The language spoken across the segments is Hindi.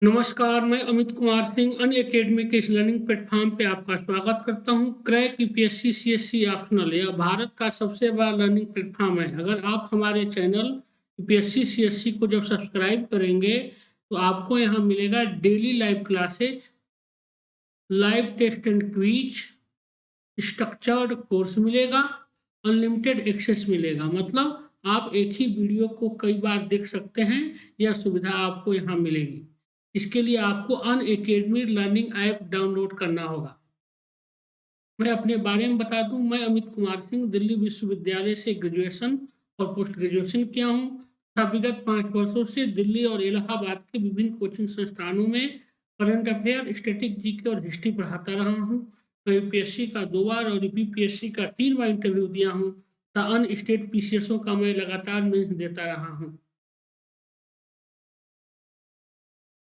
नमस्कार, मैं अमित कुमार सिंह अनअकैडमी के इस लर्निंग प्लेटफॉर्म पे आपका स्वागत करता हूँ। क्रैक यूपीएससी सीएससी ऑप्शनल यह भारत का सबसे बड़ा लर्निंग प्लेटफॉर्म है। अगर आप हमारे चैनल यूपीएससी सीएससी को जब सब्सक्राइब करेंगे तो आपको यहाँ मिलेगा daily live classes, live test and quiz, structured course मिलेगा, अनलिमिटेड एक्सेस मिलेगा। मतलब आप एक ही वीडियो को कई बार देख सकते हैं। यह सुविधा आपको यहाँ मिलेगी। इसके लिए आपको अनअकैडमी लर्निंग ऐप डाउनलोड करना होगा। मैं अपने बारे में बता दूं, मैं अमित कुमार सिंह दिल्ली विश्वविद्यालय से ग्रेजुएशन और पोस्ट ग्रेजुएशन किया हूं तथा विगत 5 वर्षों से दिल्ली और इलाहाबाद के विभिन्न कोचिंग संस्थानों में करंट अफेयर, स्टैटिक जीके और हिस्ट्री पढ़ाता रहा हूं। मैं यूपीएससी का 2 बार और यूपीपीएससी का 3 बार इंटरव्यू दिया हूं तथा अन्य स्टेट पीसीएसओ का मैं लगातार मेंस देता रहा हूं।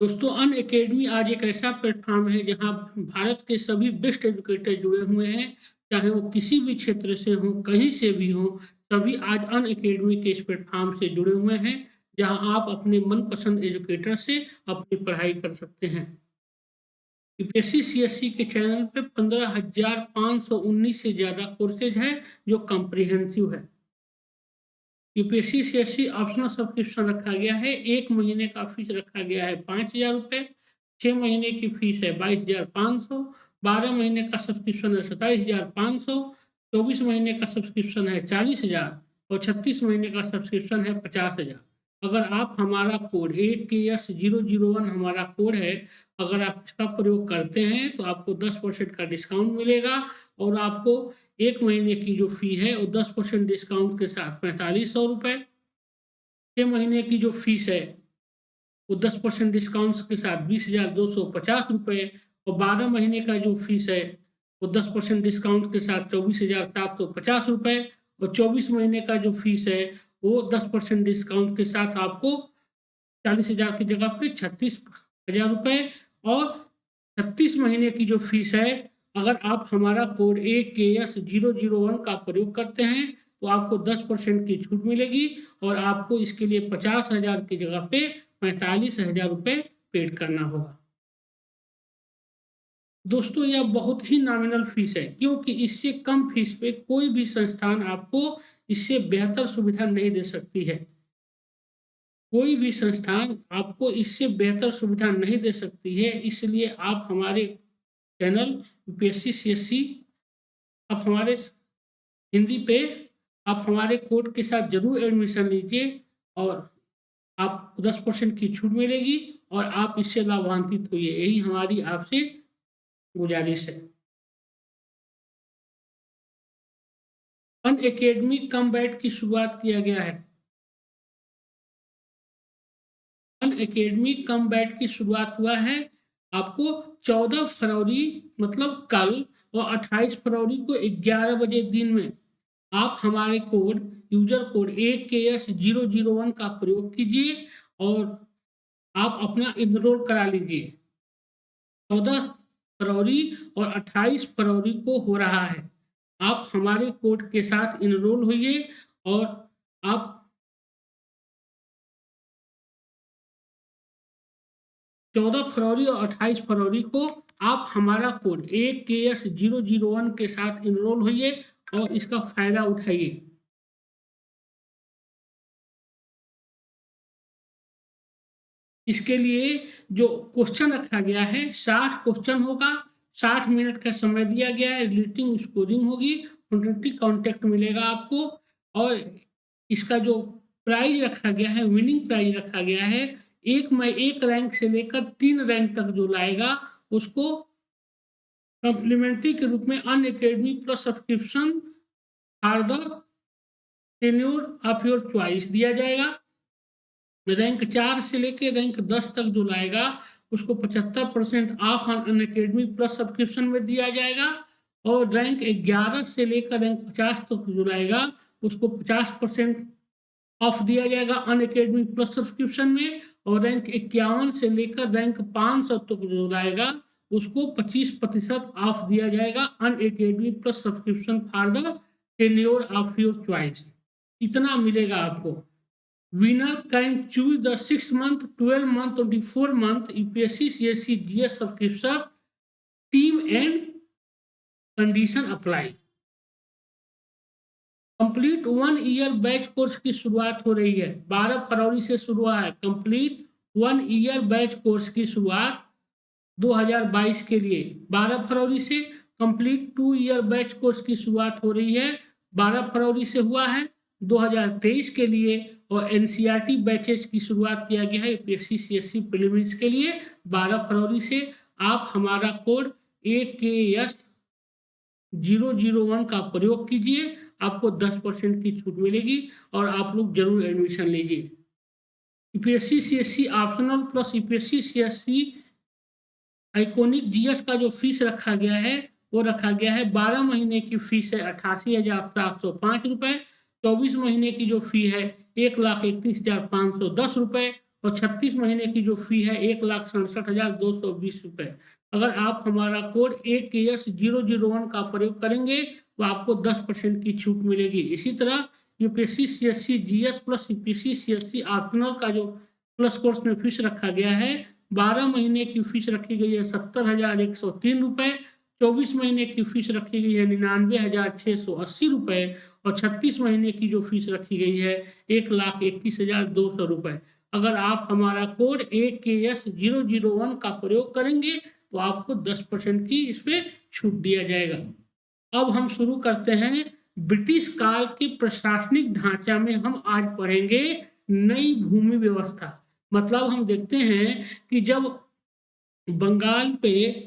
दोस्तों, अनअकैडमी आज एक ऐसा प्लेटफॉर्म है जहां भारत के सभी बेस्ट एजुकेटर जुड़े हुए हैं। चाहे वो किसी भी क्षेत्र से हो, कहीं से भी हो, सभी आज अनअकैडमी के इस प्लेटफॉर्म से जुड़े हुए हैं, जहां आप अपने मनपसंद एजुकेटर से अपनी पढ़ाई कर सकते हैं। यूपीएससी सीएससी के चैनल पे 15,519 से ज़्यादा कोर्सेज है जो कॉम्प्रिहेंसिव है। यूपीएससी सीएससी ऑप्शनल सब्सक्रिप्शन रखा गया है। 1 महीने का फीस रखा गया है 5,000 रुपये, 6 महीने की फीस है 22,500, 12 महीने का सब्सक्रिप्शन है 27,500, 24 महीने का सब्सक्रिप्शन है 40,000 और 36 महीने का सब्सक्रिप्शन है 50,000। अगर आप हमारा कोड 8KS001 हमारा कोड है, अगर आप इसका प्रयोग करते हैं तो आपको 10% का डिस्काउंट मिलेगा और आपको 1 महीने की जो फी है वो 10% डिस्काउंट के साथ 4500 रुपये, 6 महीने की जो फीस है वो 10% डिस्काउंट के साथ 20,250 रुपये और 12 महीने का जो फीस है वो 10% डिस्काउंट के साथ 24,750 रुपये और 24 महीने का जो फीस है वो 10% डिस्काउंट के साथ आपको 40,000 की जगह पे 36,000 रुपये और 36 महीने की जो फीस है, अगर आप हमारा कोड AKS001 का प्रयोग करते हैं तो आपको 10% की छूट मिलेगी और आपको इसके लिए 50,000 की जगह पे 45,000 रुपये पेड करना होगा। दोस्तों, यह बहुत ही नॉमिनल फीस है क्योंकि इससे कम फीस पे कोई भी संस्थान आपको इससे बेहतर सुविधा नहीं दे सकती है। कोई भी संस्थान आपको इससे बेहतर सुविधा नहीं दे सकती है। इसलिए आप हमारे चैनल यूपीएससी सीएससी, आप हमारे हिंदी पे आप हमारे कोड के साथ जरूर एडमिशन लीजिए और आप 10% की छूट मिलेगी और आप इससे लाभान्वित होइए। यही हमारी आपसे गुजारिश है। अनअकैडमी कम बैच की शुरुआत किया गया है। अनअकैडमी कम बैच की शुरुआत हुआ है। आपको 14 फरवरी मतलब कल और 28 फरवरी को 11 बजे दिन में आप हमारे कोड यूजर कोड AKS001 का प्रयोग कीजिए और आप अपना इनरोल करा लीजिए। 14 फरवरी और 28 फरवरी को हो रहा है। आप हमारे कोड के साथ इनरोल होइए और आप 14 फरवरी और 28 फरवरी को आप हमारा कोड AKS001 के साथ इनरोल होइए और इसका फायदा उठाइए। इसके लिए जो क्वेश्चन रखा गया है 60 क्वेश्चन होगा, 60 मिनट का समय दिया गया है, रीडिंग स्कोरिंग होगी, ऑटोमेटिक कॉन्टेक्ट मिलेगा आपको और इसका जो प्राइज रखा गया है, विनिंग प्राइज रखा गया है, एक रैंक से लेकर 3 रैंक तक जो लाएगा उसको कॉम्प्लीमेंट्री के रूप में Unacademy plus subscription for the tenure of your choice दिया जाएगा। रैंक 4 से लेके रैंक 10 तक जो लाएगा उसको 75% ऑफ अनअकैडमी प्लस सब्सक्रिप्शन में दिया जाएगा और रैंक 11 से लेकर रैंक 50 तक जो लाएगा उसको 50% ऑफ दिया जाएगा अनअकैडमी प्लस सब्सक्रिप्शन में और रैंक 51 से लेकर रैंक 500 तक जो लाएगा उसको 25% ऑफ दिया जाएगा Unacademy plus subscription for the tenure of your choice. इतना मिलेगा आपको। winner can choose the 6 month, 12 month, 24 month UPSC CSC GS subscription team and condition apply। Complete 1 year batch course की शुरुआत हो रही है, 12 फरवरी से शुरू हुआ है। कंप्लीट 1 ईयर बैच कोर्स की शुरुआत 2022 के लिए 12 फरवरी से। कंप्लीट 2 ईयर बैच कोर्स की शुरुआत हो रही है, 12 फरवरी से हुआ है 2023 के लिए। और एनसीईआरटी बैचेस की शुरुआत किया गया है यूपीएससी सीएससी प्रीलिम्स के लिए 12 फरवरी से। आप हमारा कोड AKS001 का प्रयोग कीजिए, आपको 10% की छूट मिलेगी और आप लोग जरूर एडमिशन लीजिए। UPSC CSC optional plus UPSC CSC iconic GS का जो फीस रखा गया है वो रखा गया है 12 महीने की फीस है 88,705 रुपए। 24 महीने की जो फी है 1,31,510 रुपए और 36 महीने की जो फी है 1,67,220 रुपए। अगर आप हमारा कोड AKS001 का प्रयोग करेंगे तो आपको 10% की छूट मिलेगी। इसी तरह UPSC CSC GS plus UPSC CSC optional का जो प्लस कोर्स में फीस रखा गया है 12 महीने की फीस रखी गई है 70,103 रुपए। 24 महीने की फीस रखी गई है 99,680 रुपए और 36 महीने की जो फीस रखी गई है 1,21,200 रुपए। अगर आप हमारा कोड AKS001 का प्रयोग करेंगे तो आपको 10% की इस पे छूट दिया जाएगा। अब हम शुरू करते हैं। ब्रिटिश काल के प्रशासनिक ढांचा में हम आज पढ़ेंगे नई भूमि व्यवस्था। मतलब हम देखते हैं कि जब बंगाल पे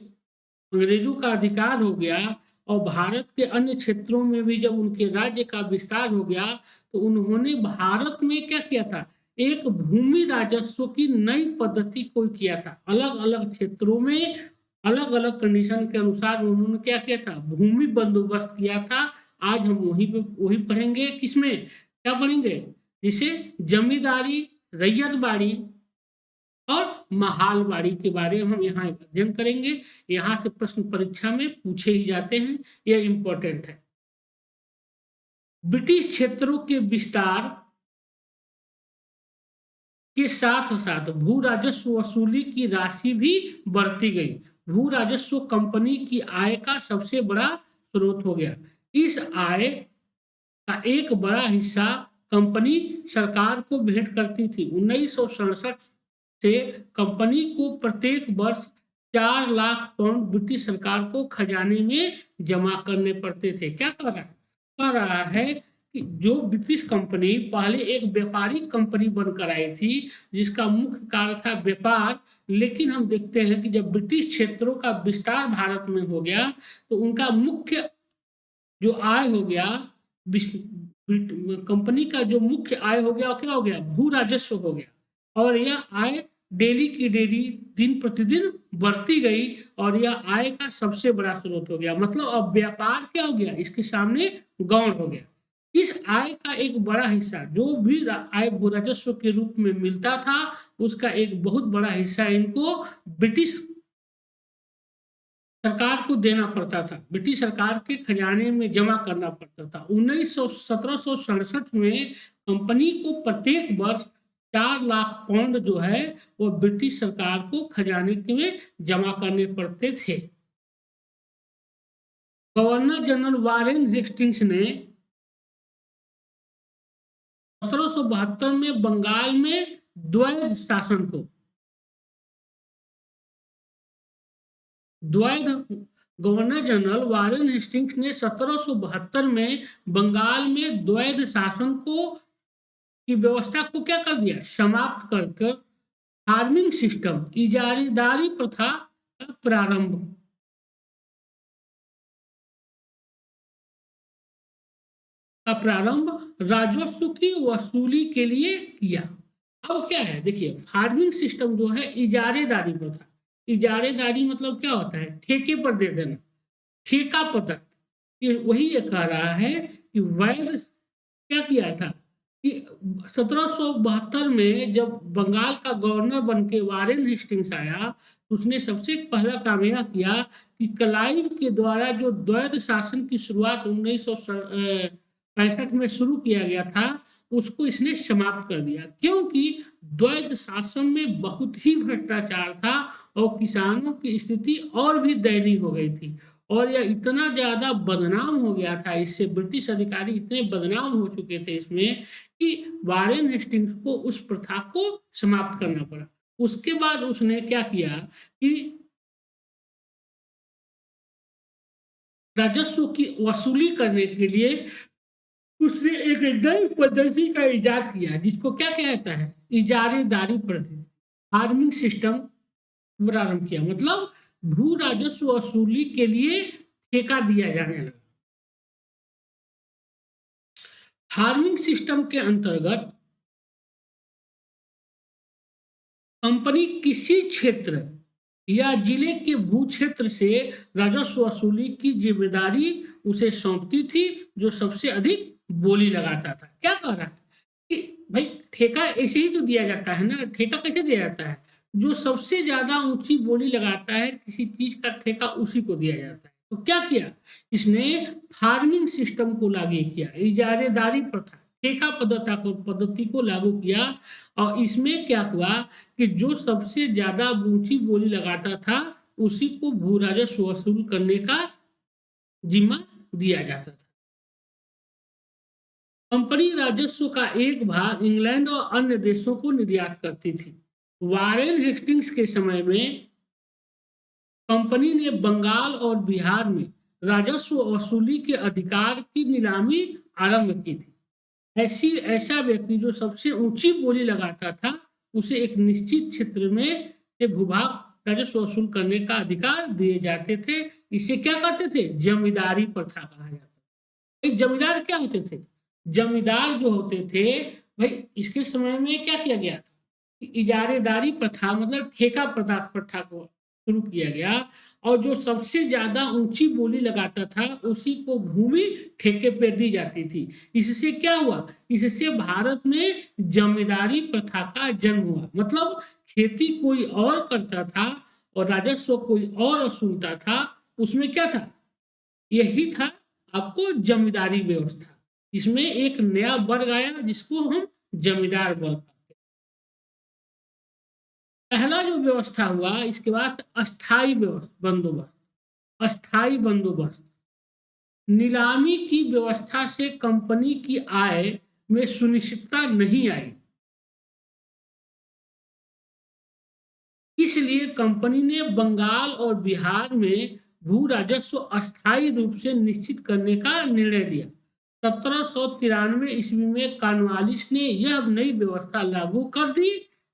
अंग्रेजों का अधिकार हो गया और भारत के अन्य क्षेत्रों में भी जब उनके राज्य का विस्तार हो गया तो उन्होंने भारत में क्या किया था, एक भूमि राजस्व की नई पद्धति को किया था। अलग अलग क्षेत्रों में अलग अलग कंडीशन के अनुसार उन्होंने क्या किया था, भूमि बंदोबस्त किया था। आज हम वही पढ़ेंगे। किसमें क्या पढ़ेंगे, जैसे जमींदारी, रैयतबाड़ी और महालबाड़ी के बारे में हम यहाँ अध्ययन करेंगे। यहाँ से प्रश्न परीक्षा में पूछे ही जाते हैं, यह इंपॉर्टेंट है। ब्रिटिश क्षेत्रों के विस्तार के साथ साथ भू राजस्व वसूली की राशि भी बढ़ती गई। भू राजस्व कंपनी की आय का सबसे बड़ा स्रोत हो गया। इस आय का एक बड़ा हिस्सा कंपनी सरकार को भेंट करती थी। 1967 से कंपनी को प्रत्येक वर्ष 4 लाख पाउंड ब्रिटिश सरकार को खजाने में जमा करने पड़ते थे। क्या कह रहा है कि जो ब्रिटिश कंपनी पहले एक व्यापारिक कंपनी बनकर आई थी जिसका मुख्य कार्य था व्यापार, लेकिन हम देखते हैं कि जब ब्रिटिश क्षेत्रों का विस्तार भारत में हो गया तो उनका मुख्य जो आय हो गया, कंपनी का जो मुख्य आय हो गया क्या हो गया, भू राजस्व हो गया। और यह आय डेली की डेली दिन प्रतिदिन बढ़ती गई और यह आय का सबसे बड़ा स्रोत हो गया। मतलब अब व्यापार क्या हो गया, इसके सामने गौण हो गया। इस आय का एक बड़ा हिस्सा जो भी आय भू राजस्व के रूप में मिलता था उसका एक बहुत बड़ा हिस्सा इनको ब्रिटिश सरकार को देना पड़ता था, ब्रिटिश सरकार के खजाने में जमा करना पड़ता था। 1767 में कंपनी को प्रत्येक वर्ष 4 लाख पाउंड जो है वो ब्रिटिश सरकार को खजाने में जमा करने पड़ते थे। गवर्नर जनरल वारेन हेस्टिंग्स ने 1772 में बंगाल में द्वैध शासन को गवर्नर जनरल वारेन हेस्टिंग्स ने 1772 में बंगाल में द्वैध शासन को की व्यवस्था को क्या कर दिया, समाप्त कर फार्मिंग सिस्टम, इजारेदारी प्रथा का प्रारंभ राजस्व की वसूली के लिए किया। अब क्या है, देखिए फार्मिंग सिस्टम जो है इजारेदारी प्रथा, इजारेदारी मतलब क्या होता है, ठेके पर दे देना, ठेका पद्धति। वही ये कह रहा है कि वैध क्या किया था कि 1772 में जब बंगाल का गवर्नर बन के वारेन हेस्टिंग्स आया उसने सबसे पहला काम यह किया कि क्लाइव के द्वारा जो द्वैध शासन की शुरुआत 65 में शुरू किया गया था, उसको इसने समाप्त कर दिया, क्योंकि द्वैध शासन में बहुत ही भ्रष्टाचार था और किसानों की स्थिति और भी दयनीय हो गई थी। और यह इतना ज़्यादा बदनाम हो गया था, इससे ब्रिटिश अधिकारी इतने बदनाम हो चुके थे इसमें कि वारेन हेस्टिंग्स को उस प्रथा को समाप्त करना पड़ा। उसके बाद उसने क्या किया कि राजस्व की वसूली करने के लिए उसने एक नई पद्धति का इजाद किया, जिसको क्या कहता है, इजारेदारी पद्धति, फार्मिंग सिस्टम प्रारंभ किया। मतलब भू राजस्व वसूली के लिए ठेका दिया जाने लगा। फार्मिंग सिस्टम के अंतर्गत कंपनी किसी क्षेत्र या जिले के भू क्षेत्र से राजस्व वसूली की जिम्मेदारी उसे सौंपती थी, जो सबसे अधिक बोली लगाता था। क्या कह रहा है कि भाई ठेका ऐसे ही तो दिया जाता है ना, ठेका कैसे दिया जाता है, जो सबसे ज्यादा ऊंची बोली लगाता है किसी चीज का ठेका उसी को दिया जाता है। तो क्या किया इसने, फार्मिंग सिस्टम को लागू किया, इजारेदारी प्रथा, ठेका पद्धति को लागू किया। और इसमें क्या हुआ कि जो सबसे ज्यादा ऊंची बोली लगाता था उसी को भू राजस्व वसूल करने का जिम्मा दिया जाता था। कंपनी राजस्व का एक भाग इंग्लैंड और अन्य देशों को निर्यात करती थी। वारेन हेस्टिंग्स के समय में कंपनी ने बंगाल और बिहार में राजस्व वसूली के अधिकार की नीलामी आरंभ की थी। ऐसा व्यक्ति जो सबसे ऊंची बोली लगाता था उसे एक निश्चित क्षेत्र में से भूभाग राजस्व वसूल करने का अधिकार दिए जाते थे। इसे क्या कहते थे, जमींदारी प्रथा कहा जाता था। जमींदार क्या होते थे, जमींदार जो होते थे भाई, इसके समय में क्या किया गया था, इजारेदारी प्रथा मतलब ठेका प्रथा को शुरू किया गया। और जो सबसे ज्यादा ऊंची बोली लगाता था उसी को भूमि ठेके पे दी जाती थी। इससे क्या हुआ, इससे भारत में जमींदारी प्रथा का जन्म हुआ। मतलब खेती कोई और करता था और राजस्व कोई और वसूलता था, उसमें क्या था, यही था आपको जमींदारी व्यवस्था। इसमें एक नया वर्ग आया जिसको हम जमींदार वर्ग। पहला जो व्यवस्था हुआ, इसके बाद अस्थाई बंदोबस्त। अस्थाई बंदोबस्त नीलामी की व्यवस्था से कंपनी की आय में सुनिश्चितता नहीं आई, इसलिए कंपनी ने बंगाल और बिहार में भू राजस्व अस्थायी रूप से निश्चित करने का निर्णय लिया। 1793 ईस्वी में कॉर्नवालिस ने यह नई व्यवस्था लागू कर दी,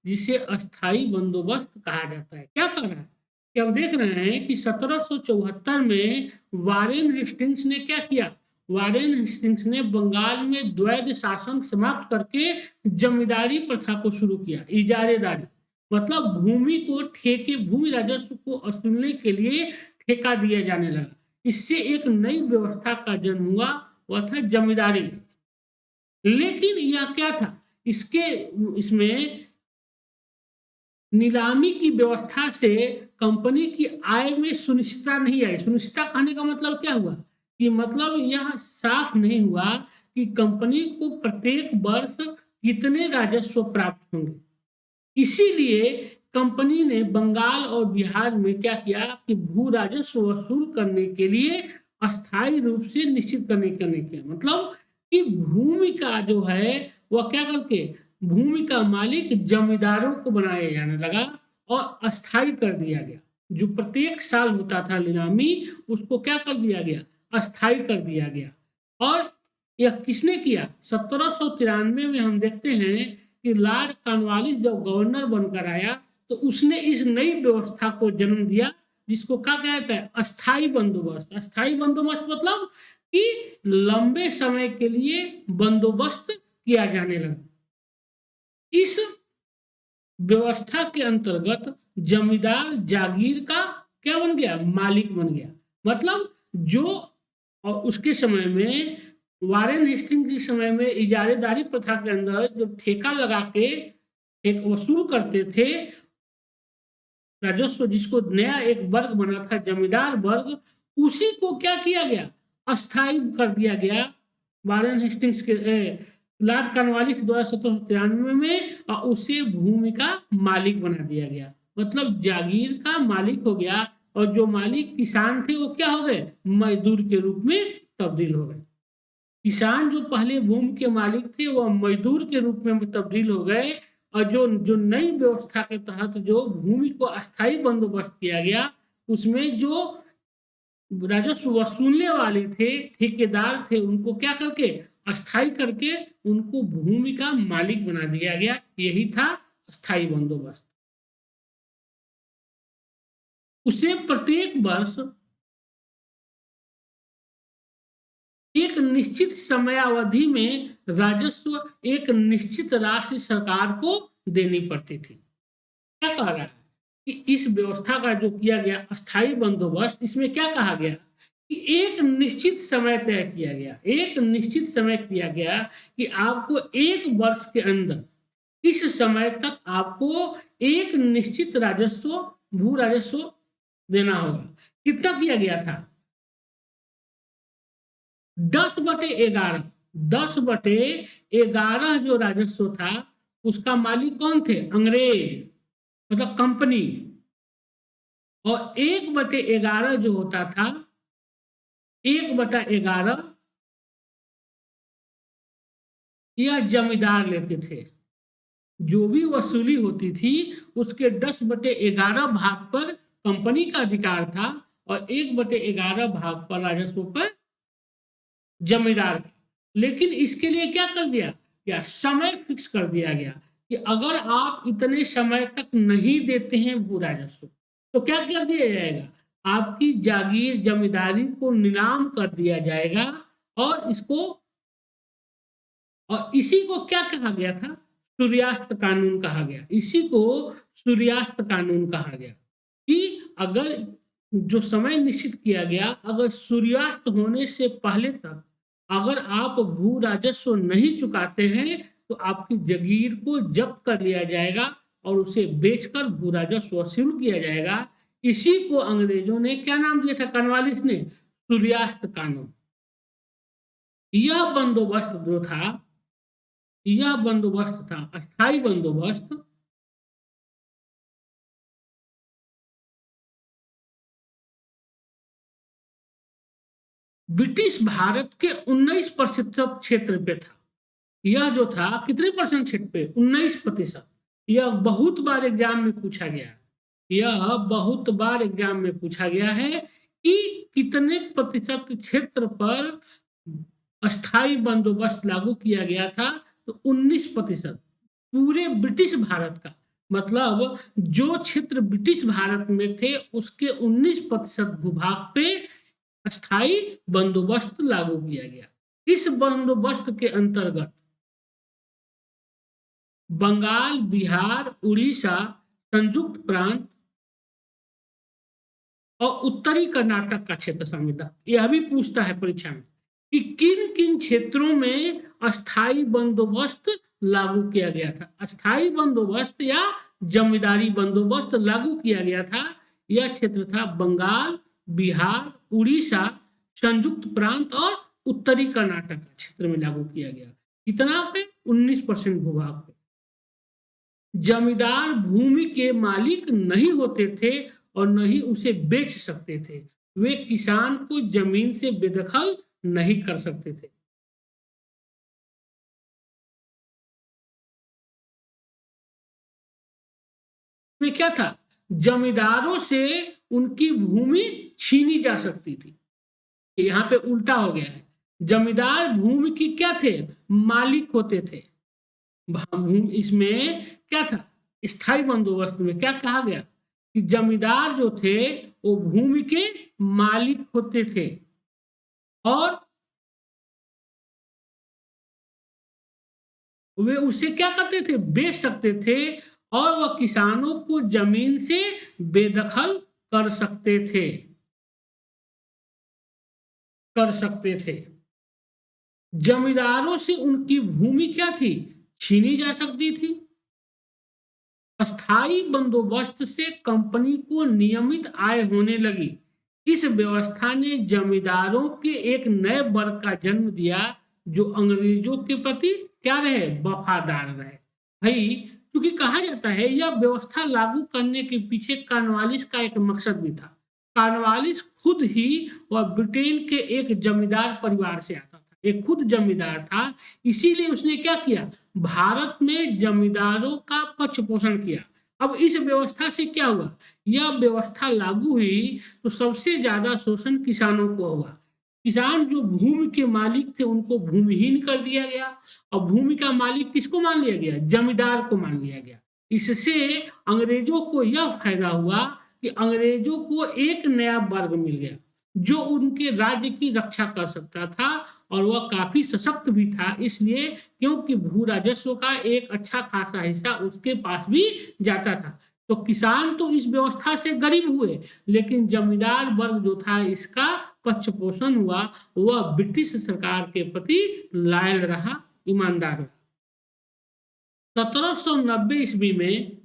जिसे अस्थायी बंदोबस्त कहा जाता है। क्या कर रहा है कि अब देख रहे हैं कि 1774 में वारेन हेस्टिंग्स ने क्या किया, वारेन हेस्टिंग्स ने बंगाल में द्वैध शासन समाप्त करके जमींदारी प्रथा को शुरू किया, इजारेदारी मतलब भूमि को ठेके, भूमि राजस्व को वसूलने के लिए ठेका दिया जाने लगा। इससे एक नई व्यवस्था का जन्म हुआ, वह था जमींदारी। लेकिन यह क्या था, इसमें नीलामी की व्यवस्था से कंपनी की आय में सुनिश्चितता नहीं आई। सुनिश्चितता कहने का मतलब क्या हुआ कि मतलब यह साफ नहीं हुआ कि कंपनी को प्रत्येक वर्ष कितने राजस्व प्राप्त होंगे। इसीलिए कंपनी ने बंगाल और बिहार में क्या किया कि भू राजस्व वसूल करने के लिए अस्थायी रूप से निश्चित करने किया। मतलब कि भूमि का जो है वह क्या करके, भूमि का मालिक जमींदारों को बनाया जाने लगा और अस्थायी कर दिया गया। जो प्रत्येक साल होता था नीलामी, उसको क्या कर दिया गया, अस्थायी कर दिया गया। और यह किसने किया, 1793 में हम देखते हैं कि लॉर्ड कॉर्नवालिस जब गवर्नर बनकर आया तो उसने इस नई व्यवस्था को जन्म दिया, जिसको क्या कहता है, अस्थाई बंदोबस्त। अस्थाई बंदोबस्त मतलब कि लंबे समय के लिए बंदोबस्त किया जाने लगा। इस व्यवस्था के अंतर्गत जमींदार जागीर का क्या बन गया, मालिक बन गया। मतलब जो उसके समय में वारेन हेस्टिंग्स के समय में इजारेदारी प्रथा के अंदर जो ठेका लगा के एक वसूल करते थे राजस्व, जिसको नया एक वर्ग बना था जमींदार वर्ग, उसी को क्या किया गया, अस्थायी कर दिया गया वारेन हेस्टिंग्स के लॉर्ड कॉर्नवालिस द्वारा 1793 में उसे भूमि का मालिक बना दिया गया। मतलब जागीर का मालिक हो गया और जो मालिक किसान थे वो क्या हो गए, मजदूर के रूप में तब्दील हो गए। किसान जो पहले भूमि के मालिक थे वो मजदूर के रूप में तब्दील हो गए और जो जो नई व्यवस्था के तहत जो भूमि को अस्थायी बंदोबस्त किया गया उसमें जो राजस्व वसूलने वाले थे, ठेकेदार थे, उनको क्या करके अस्थायी करके उनको भूमि का मालिक बना दिया गया। यही था स्थायी बंदोबस्त। उसे प्रत्येक वर्ष एक निश्चित समयावधि में राजस्व एक निश्चित राशि सरकार को देनी पड़ती थी। क्या कह रहा है कि इस व्यवस्था का जो किया गया अस्थायी बंदोबस्त, इसमें क्या कहा गया कि एक निश्चित समय तय किया गया, एक निश्चित समय किया गया कि आपको एक वर्ष के अंदर इस समय तक आपको एक निश्चित राजस्व, भू राजस्व देना होगा। कितना किया गया था? 10/11। 10/11 जो राजस्व था उसका मालिक कौन थे? अंग्रेज, मतलब कंपनी। और 1/11 जो होता था, 1/11 यह जमींदार लेते थे। जो भी वसूली होती थी उसके 10/11 भाग पर कंपनी का अधिकार था और 1/11 भाग पर राजस्व पर जमींदार का। लेकिन इसके लिए क्या कर दिया गया? समय फिक्स कर दिया गया कि अगर आप इतने समय तक नहीं देते हैं भू राजस्व तो क्या कर दिया जाएगा? आपकी जागीर जमींदारी को नीलाम कर दिया जाएगा। और इसी को क्या कहा गया था? सूर्यास्त कानून कहा गया। इसी को सूर्यास्त कानून कहा गया कि अगर जो समय निश्चित किया गया, अगर सूर्यास्त होने से पहले तक अगर आप भू राजस्व नहीं चुकाते हैं तो आपकी जगीर को जब्त कर लिया जाएगा और उसे बेचकर भू राजस्व वसूल किया जाएगा। इसी को अंग्रेजों ने क्या नाम दिया था? कॉर्नवालिस ने सूर्यास्त कानून। यह बंदोबस्त जो था, यह बंदोबस्त था अस्थायी बंदोबस्त। ब्रिटिश भारत के 19% क्षेत्र पे था। यह जो था कितने परसेंट क्षेत्र पे? 19%। यह बहुत बार एग्जाम में पूछा गया, यह बहुत बार एग्जाम में पूछा गया है कि कितने प्रतिशत क्षेत्र पर अस्थायी बंदोबस्त लागू किया गया था? तो 19%। पूरे ब्रिटिश भारत का मतलब जो क्षेत्र ब्रिटिश भारत में थे उसके 19% भूभाग पे अस्थायी बंदोबस्त लागू किया गया। इस बंदोबस्त के अंतर्गत बंगाल, बिहार, उड़ीसा, संयुक्त प्रांत और उत्तरी कर्नाटक का क्षेत्र शामिल था। यह भी पूछता है परीक्षा में कि किन किन क्षेत्रों में अस्थायी बंदोबस्त लागू किया गया था। अस्थायी बंदोबस्त या जमींदारी बंदोबस्त लागू किया गया था। यह क्षेत्र था बंगाल, बिहार, उड़ीसा, संयुक्त प्रांत और उत्तरी कर्नाटक का क्षेत्र में लागू किया गया। कितना पे? 19% भूभाग पे। जमींदार भूमि के मालिक नहीं होते थे और न ही उसे बेच सकते थे। वे किसान को जमीन से बेदखल नहीं कर सकते थे। में क्या था? जमींदारों से उनकी भूमि छीनी जा सकती थी। यहाँ पे उल्टा हो गया है। जमींदार भूमि की क्या थे? मालिक होते थे। इसमें क्या था? स्थायी बंदोबस्त में क्या कहा गया कि जमींदार जो थे वो भूमि के मालिक होते थे और वे उसे क्या करते थे? बेच सकते थे और वह किसानों को जमीन से बेदखल कर सकते थे, कर सकते थे। जमींदारों से उनकी भूमि क्या थी? छीनी जा सकती थी। अस्थायी बंदोबस्त से कंपनी को नियमित आय होने लगी। इस व्यवस्था ने जमींदारों के एक नए वर्ग का जन्म दिया जो अंग्रेजों के प्रति क्या रहे, वफादार रहे। भाई क्योंकि कहा जाता है यह व्यवस्था लागू करने के पीछे कॉर्नवालिस का एक मकसद भी था। कॉर्नवालिस खुद ही वह ब्रिटेन के एक जमींदार परिवार से आता था, एक खुद जमींदार था, इसीलिए उसने क्या किया, भारत में जमींदारों का पक्ष पोषण किया। अब इस व्यवस्था से क्या हुआ, यह व्यवस्था लागू हुई तो सबसे ज्यादा शोषण किसानों को हुआ। किसान जो भूमि के मालिक थे उनको भूमिहीन कर दिया गया, और भूमि का मालिक किसको मान लिया गया, जमींदार को मान लिया गया। इससे अंग्रेजों को यह फायदा हुआ कि अंग्रेजों को एक नया वर्ग मिल गया जो उनके राज्य की रक्षा कर सकता था, और वह काफी सशक्त भी था, इसलिए क्योंकि भू राजस्व का एक अच्छा खासा हिस्सा उसके पास भी जाता था। तो किसान तो इस व्यवस्था से गरीब हुए, लेकिन जमींदार वर्ग जो था इसका पक्ष पोषण हुआ, वह ब्रिटिश सरकार के प्रति लायल रहा, ईमानदार रहा। 1790 ईस्वी में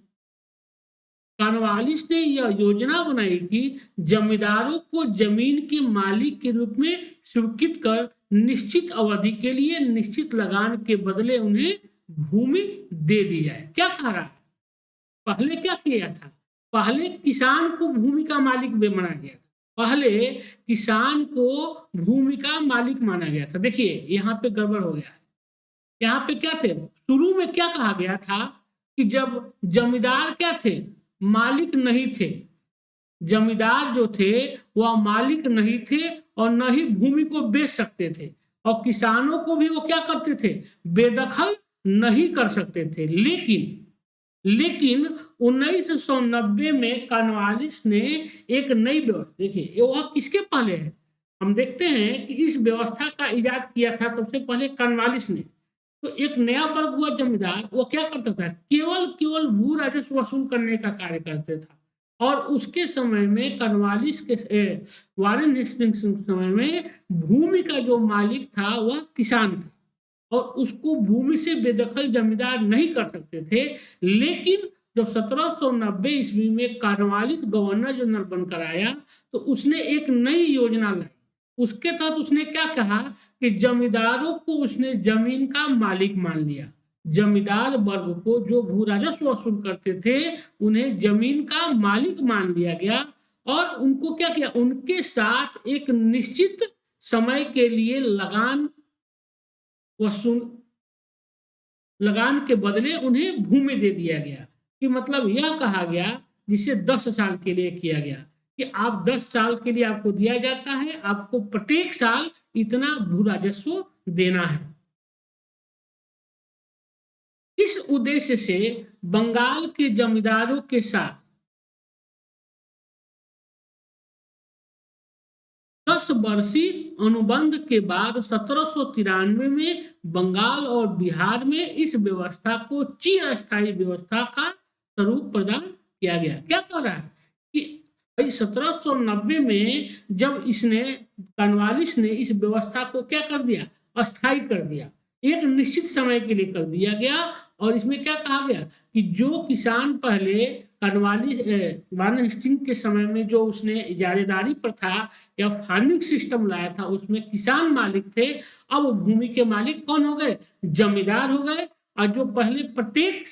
कॉर्नवालिस ने यह योजना बनाई कि जमींदारों को जमीन के मालिक के रूप में स्वीकृत कर निश्चित अवधि के लिए निश्चित लगान के बदले उन्हें भूमि दे दी जाए। क्या कह रहा है, पहले क्या किया था, पहले किसान को भूमि का मालिक माना गया था, पहले किसान को भूमि का मालिक माना गया था। देखिए यहाँ पे गड़बड़ हो गया है, यहाँ पे क्या थे, शुरू में क्या कहा गया था कि जब जमींदार क्या थे, मालिक नहीं थे, जमींदार जो थे वह मालिक नहीं थे और न ही भूमि को बेच सकते थे, और किसानों को भी वो क्या करते थे, बेदखल नहीं कर सकते थे। लेकिन 1990 में कॉर्नवालिस ने एक नई व्यवस्था, देखिए वह किसके पहले है, हम देखते हैं कि इस व्यवस्था का इजाद किया था सबसे पहले कॉर्नवालिस ने। तो एक नया वर्ग हुआ जमींदार, वो क्या करता था, केवल भू राजस्व वसूल करने का कार्य करते था। और उसके समय में कॉर्नवालिस के वारेन हेस्टिंग्स के समय में भूमि का जो मालिक था वह किसान था, और उसको भूमि से बेदखल जमींदार नहीं कर सकते थे। लेकिन जब 1790 ईस्वी में कॉर्नवालिस गवर्नर जनरल बनकर आया तो उसने एक नई योजना लाई। उसके तहत उसने क्या कहा कि जमींदारों को उसने जमीन का मालिक मान लिया, जमींदार वर्ग को जो भू राजस्व वसूल करते थे उन्हें जमीन का मालिक मान लिया गया, और उनको क्या किया, उनके साथ एक निश्चित समय के लिए लगान के बदले उन्हें भूमि दे दिया गया। कि मतलब यह कहा गया, जिसे 10 साल के लिए किया गया कि आप 10 साल के लिए आपको दिया जाता है, आपको प्रत्येक साल इतना भू राजस्व देना है। इस उद्देश्य से बंगाल के जमींदारों के साथ 10 वर्षीय अनुबंध के बाद 1793 में बंगाल और बिहार में इस व्यवस्था को चिरस्थायी व्यवस्था का स्वरूप प्रदान किया गया। क्या कह रहा है कि 1790 में जब कॉर्नवालिस ने इस व्यवस्था को क्या कर दिया, अस्थायी कर दिया, एक निश्चित समय के लिए कर दिया गया। और इसमें क्या कहा गया कि जो किसान पहले वारेन हेस्टिंग्स के समय में जो उसने इजारेदारी प्रथा या फार्मिंग सिस्टम लाया था उसमें किसान मालिक थे, अब भूमि के मालिक कौन हो गए, जमींदार हो गए। और जो पहले प्रत्येक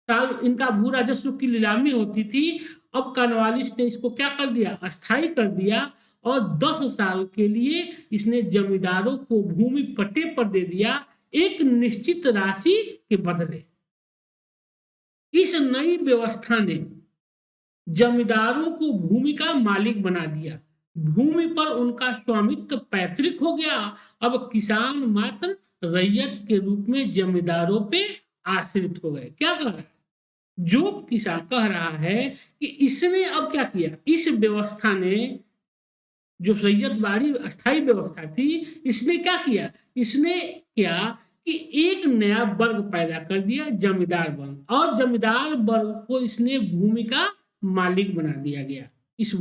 साल इनका भू राजस्व की नीलामी होती थी, अब कॉर्नवालिस ने इसको क्या कर दिया, अस्थायी कर दिया, और 10 साल के लिए इसने जमींदारों को भूमि पट्टे पर दे दिया एक निश्चित राशि के बदले। इस नई व्यवस्था ने जमींदारों को भूमि का मालिक बना दिया, भूमि पर उनका स्वामित्व पैतृक हो गया। अब किसान मात्र रैयत के रूप में जमींदारों पे आश्रित हो गए। क्या कह रहा है, जो किसान कह रहा है कि इसने अब क्या किया, इस व्यवस्था ने जो रैयतवाड़ी अस्थायी व्यवस्था थी, इसने क्या किया, इसने क्या कि एक नया वर्ग पैदा कर दिया, जमींदार वर्ग, और जमींदार वर्ग को इसने भूमि का मालिक बना दिया गया। इस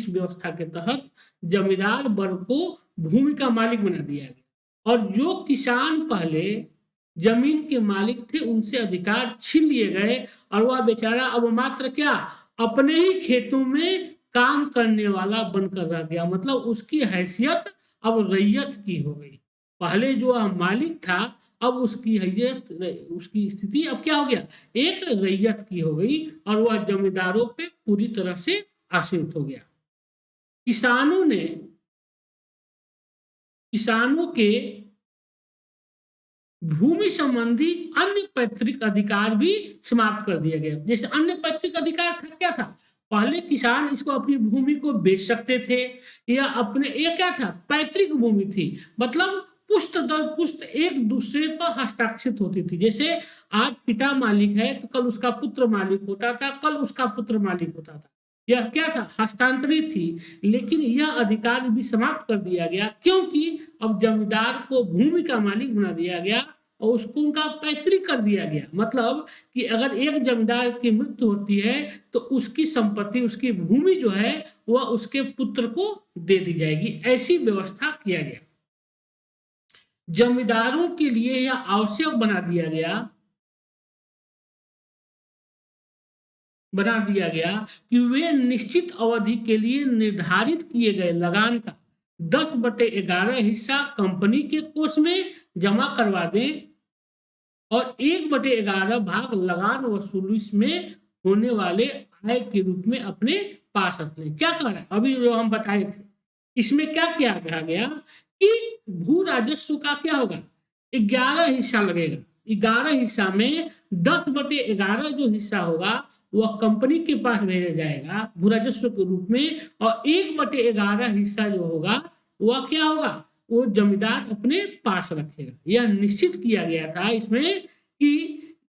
व्यवस्था के तहत जमींदार वर्ग को भूमि का मालिक बना दिया गया, और जो किसान पहले जमीन के मालिक थे उनसे अधिकार छीन लिए गए, और वह बेचारा अब मात्र क्या, अपने ही खेतों में काम करने वाला बनकर रह गया। मतलब उसकी हैसियत अब रैयत की हो गई। पहले जो मालिक था, अब उसकी हैसियत, उसकी स्थिति अब क्या हो गया, एक रैयत की हो गई और वह जमींदारों पे पूरी तरह से आश्रित हो गया। किसानों ने किसानों के भूमि संबंधी अन्य पैतृक अधिकार भी समाप्त कर दिया गया। जैसे अन्य पैतृक अधिकार था, क्या था, पहले किसान इसको अपनी भूमि को बेच सकते थे, या अपने, ये क्या था, पैतृक भूमि थी, मतलब पुश्त दर पुश्त एक दूसरे पर हस्ताक्षरित होती थी। जैसे आज पिता मालिक है तो कल उसका पुत्र मालिक होता था, कल उसका पुत्र मालिक होता था। यह क्या था, हस्तांतरित थी। लेकिन यह अधिकार भी समाप्त कर दिया गया, क्योंकि अब जमींदार को भूमि का मालिक बना दिया गया और उसको उनका पैतृक कर दिया गया। मतलब कि अगर एक जमींदार की मृत्यु होती है तो उसकी संपत्ति, उसकी भूमि जो है वह उसके पुत्र को दे दी जाएगी, ऐसी व्यवस्था किया गया। जमींदारों के लिए यह आवश्यक बना दिया गया कि वे निश्चित अवधि के लिए निर्धारित किए गए लगान का 10/11 हिस्सा कंपनी के कोष में जमा करवा दें और 1/11 भाग लगान वसूली में होने वाले आय के रूप में अपने पास रख लें। क्या कह रहा है, अभी जो हम बताए थे, इसमें क्या किया गया कि भू राजस्व का क्या होगा, 11 हिस्सा लगेगा। 11 हिस्सा में 10/11 जो हिस्सा होगा वह कंपनी के पास भेजा जाएगा भू राजस्व के रूप में, और 1/11 हिस्सा जो होगा वह क्या होगा, वो जमींदार अपने पास रखेगा। यह निश्चित किया गया था इसमें कि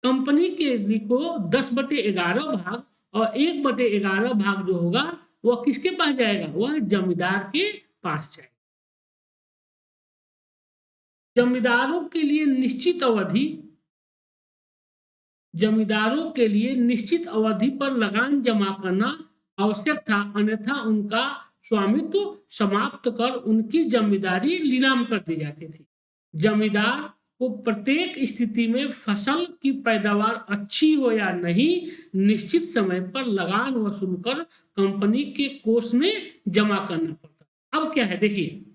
कंपनी के को 10/11 भाग और 1/11 भाग जो होगा वह किसके पास जाएगा, वह जमींदार के पास जाएगा। जमींदारों के लिए निश्चित अवधि पर लगान जमा करना आवश्यक था, अन्यथा उनका स्वामित्व समाप्त कर उनकी जमींदारी नीलाम कर दी जाती थी। जमींदार को प्रत्येक स्थिति में फसल की पैदावार अच्छी हो या नहीं, निश्चित समय पर लगान वसूल कर कंपनी के कोष में जमा करना पड़ता। अब क्या है, देखिए,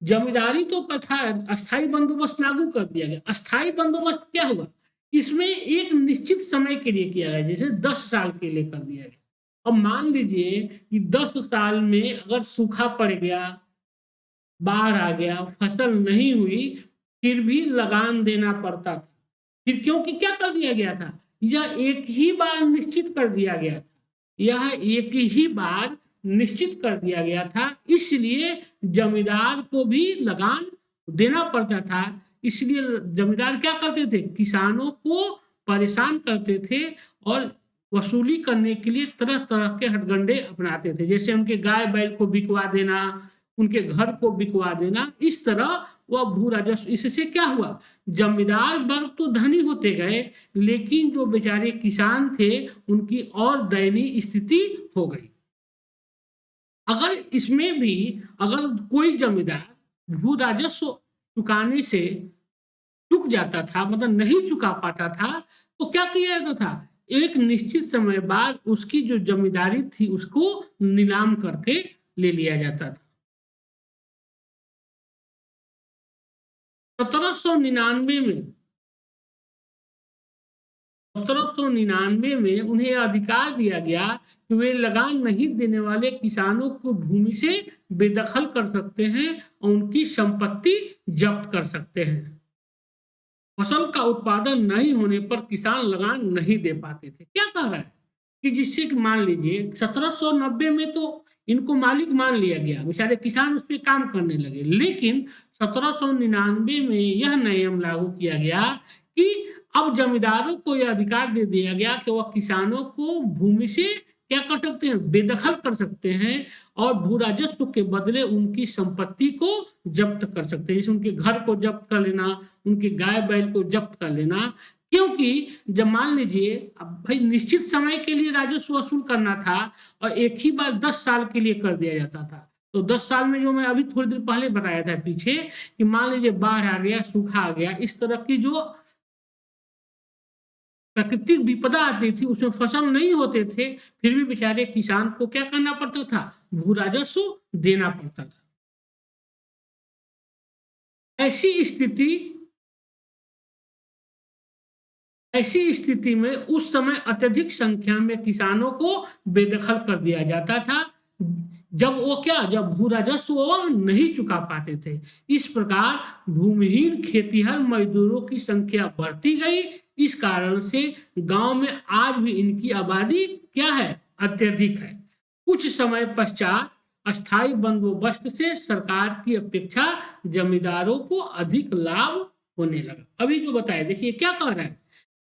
जमींदारी तो प्रथा, अस्थायी बंदोबस्त लागू कर दिया गया। अस्थायी बंदोबस्त क्या हुआ, इसमें एक निश्चित समय के लिए किया गया, जैसे 10 साल के लिए कर दिया गया। अब मान लीजिए कि 10 साल में अगर सूखा पड़ गया, बाढ़ आ गया, फसल नहीं हुई, फिर भी लगान देना पड़ता था। फिर क्योंकि क्या कर दिया गया था, यह एक ही बार निश्चित कर दिया गया था, यह एक ही बार निश्चित कर दिया गया था, इसलिए जमींदार को भी लगान देना पड़ता था। इसलिए जमींदार क्या करते थे, किसानों को परेशान करते थे और वसूली करने के लिए तरह तरह के हथकंडे अपनाते थे, जैसे उनके गाय बैल को बिकवा देना, उनके घर को बिकवा देना। इस तरह वह भू राजस्व, इससे क्या हुआ, जमींदार वर्ग तो धनी होते गए, लेकिन जो बेचारे किसान थे उनकी और दयनीय स्थिति हो गई। अगर इसमें भी अगर कोई जमींदार भू राजस्व चुकाने से चूक जाता था, मतलब नहीं चुका पाता था, तो क्या किया जाता था, एक निश्चित समय बाद उसकी जो जमींदारी थी उसको नीलाम करके ले लिया जाता था। 1799 में 1799 में उन्हें अधिकार दिया गया कि वे लगान नहीं देने वाले किसानों को भूमि से बेदखल कर सकते हैं और उनकी संपत्ति जब्त कर सकते हैं। फसल का उत्पादन नहीं होने पर किसान लगान नहीं दे पाते थे। क्या कह रहा है कि जिससे कि मान लीजिए 1790 में तो इनको मालिक मान लिया गया, बेचारे किसान उस पर काम करने लगे, लेकिन 1799 में यह नियम लागू किया गया कि अब जमींदारों को यह अधिकार दे दिया गया कि वह किसानों को भूमि से क्या कर सकते हैं, बेदखल कर सकते हैं और भू राजस्व के बदले उनकी संपत्ति को जब्त कर सकते हैं, जैसे उनके घर को जब्त कर लेना, उनके गाय बैल को जब्त कर लेना। क्योंकि जब मान लीजिए अब भाई निश्चित समय के लिए राजस्व वसूल करना था और एक ही बार 10 साल के लिए कर दिया जाता था, तो 10 साल में जो मैं अभी थोड़ी देर पहले बताया था पीछे कि मान लीजिए बाढ़ आ गया, सूखा आ गया, इस तरह की जो प्राकृतिक विपदा आती थी उसमें फसल नहीं होते थे, फिर भी बेचारे किसान को क्या करना पड़ता था, भू राजस्व देना पड़ता था। ऐसी स्थिति ऐसी स्थिति में उस समय अत्यधिक संख्या में किसानों को बेदखल कर दिया जाता था, जब भू राजस्व वह नहीं चुका पाते थे। इस प्रकार भूमिहीन खेतीहर मजदूरों की संख्या बढ़ती गई। इस कारण से गांव में आज भी इनकी आबादी क्या है, अत्यधिक है। कुछ समय पश्चात अस्थायी बंदोबस्त से सरकार की अपेक्षा जमींदारों को अधिक लाभ होने लगा। अभी जो बताया, देखिए क्या कह रहा है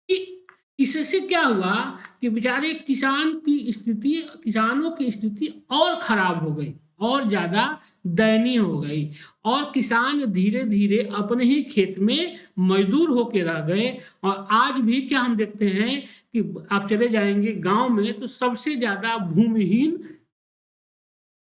कि इससे क्या हुआ कि बेचारे किसानों की स्थिति और खराब हो गई, और ज्यादा दयनीय हो गई, और किसान धीरे धीरे अपने ही खेत में मजदूर होके रह गए। और आज भी क्या हम देखते हैं कि आप चले जाएंगे गांव में तो सबसे ज्यादा भूमिहीन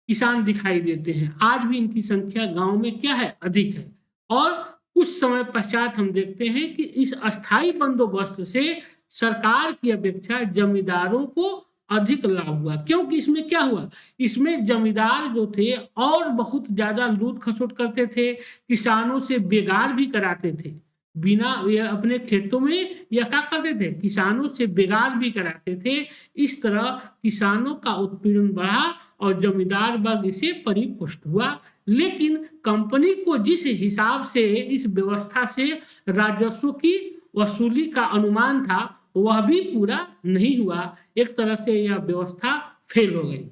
किसान दिखाई देते हैं। आज भी इनकी संख्या गांव में क्या है, अधिक है। और कुछ समय पश्चात हम देखते हैं कि इस अस्थायी बंदोबस्त से सरकार की अपेक्षा जमींदारों को अधिक लाभ हुआ। क्योंकि इसमें क्या हुआ, इसमें जमींदार जो थे और बहुत ज्यादा लूट खसोट करते थे, किसानों से बेगार भी कराते थे, बिना अपने खेतों में या क्या करते थे, किसानों से बेगार भी कराते थे। इस तरह किसानों का उत्पीड़न बढ़ा और जमींदार वर्ग इसे परिपुष्ट हुआ। लेकिन कंपनी को जिस हिसाब से इस व्यवस्था से राजस्व की वसूली का अनुमान था, वह भी पूरा नहीं हुआ। एक तरह से यह व्यवस्था फेल हो गई।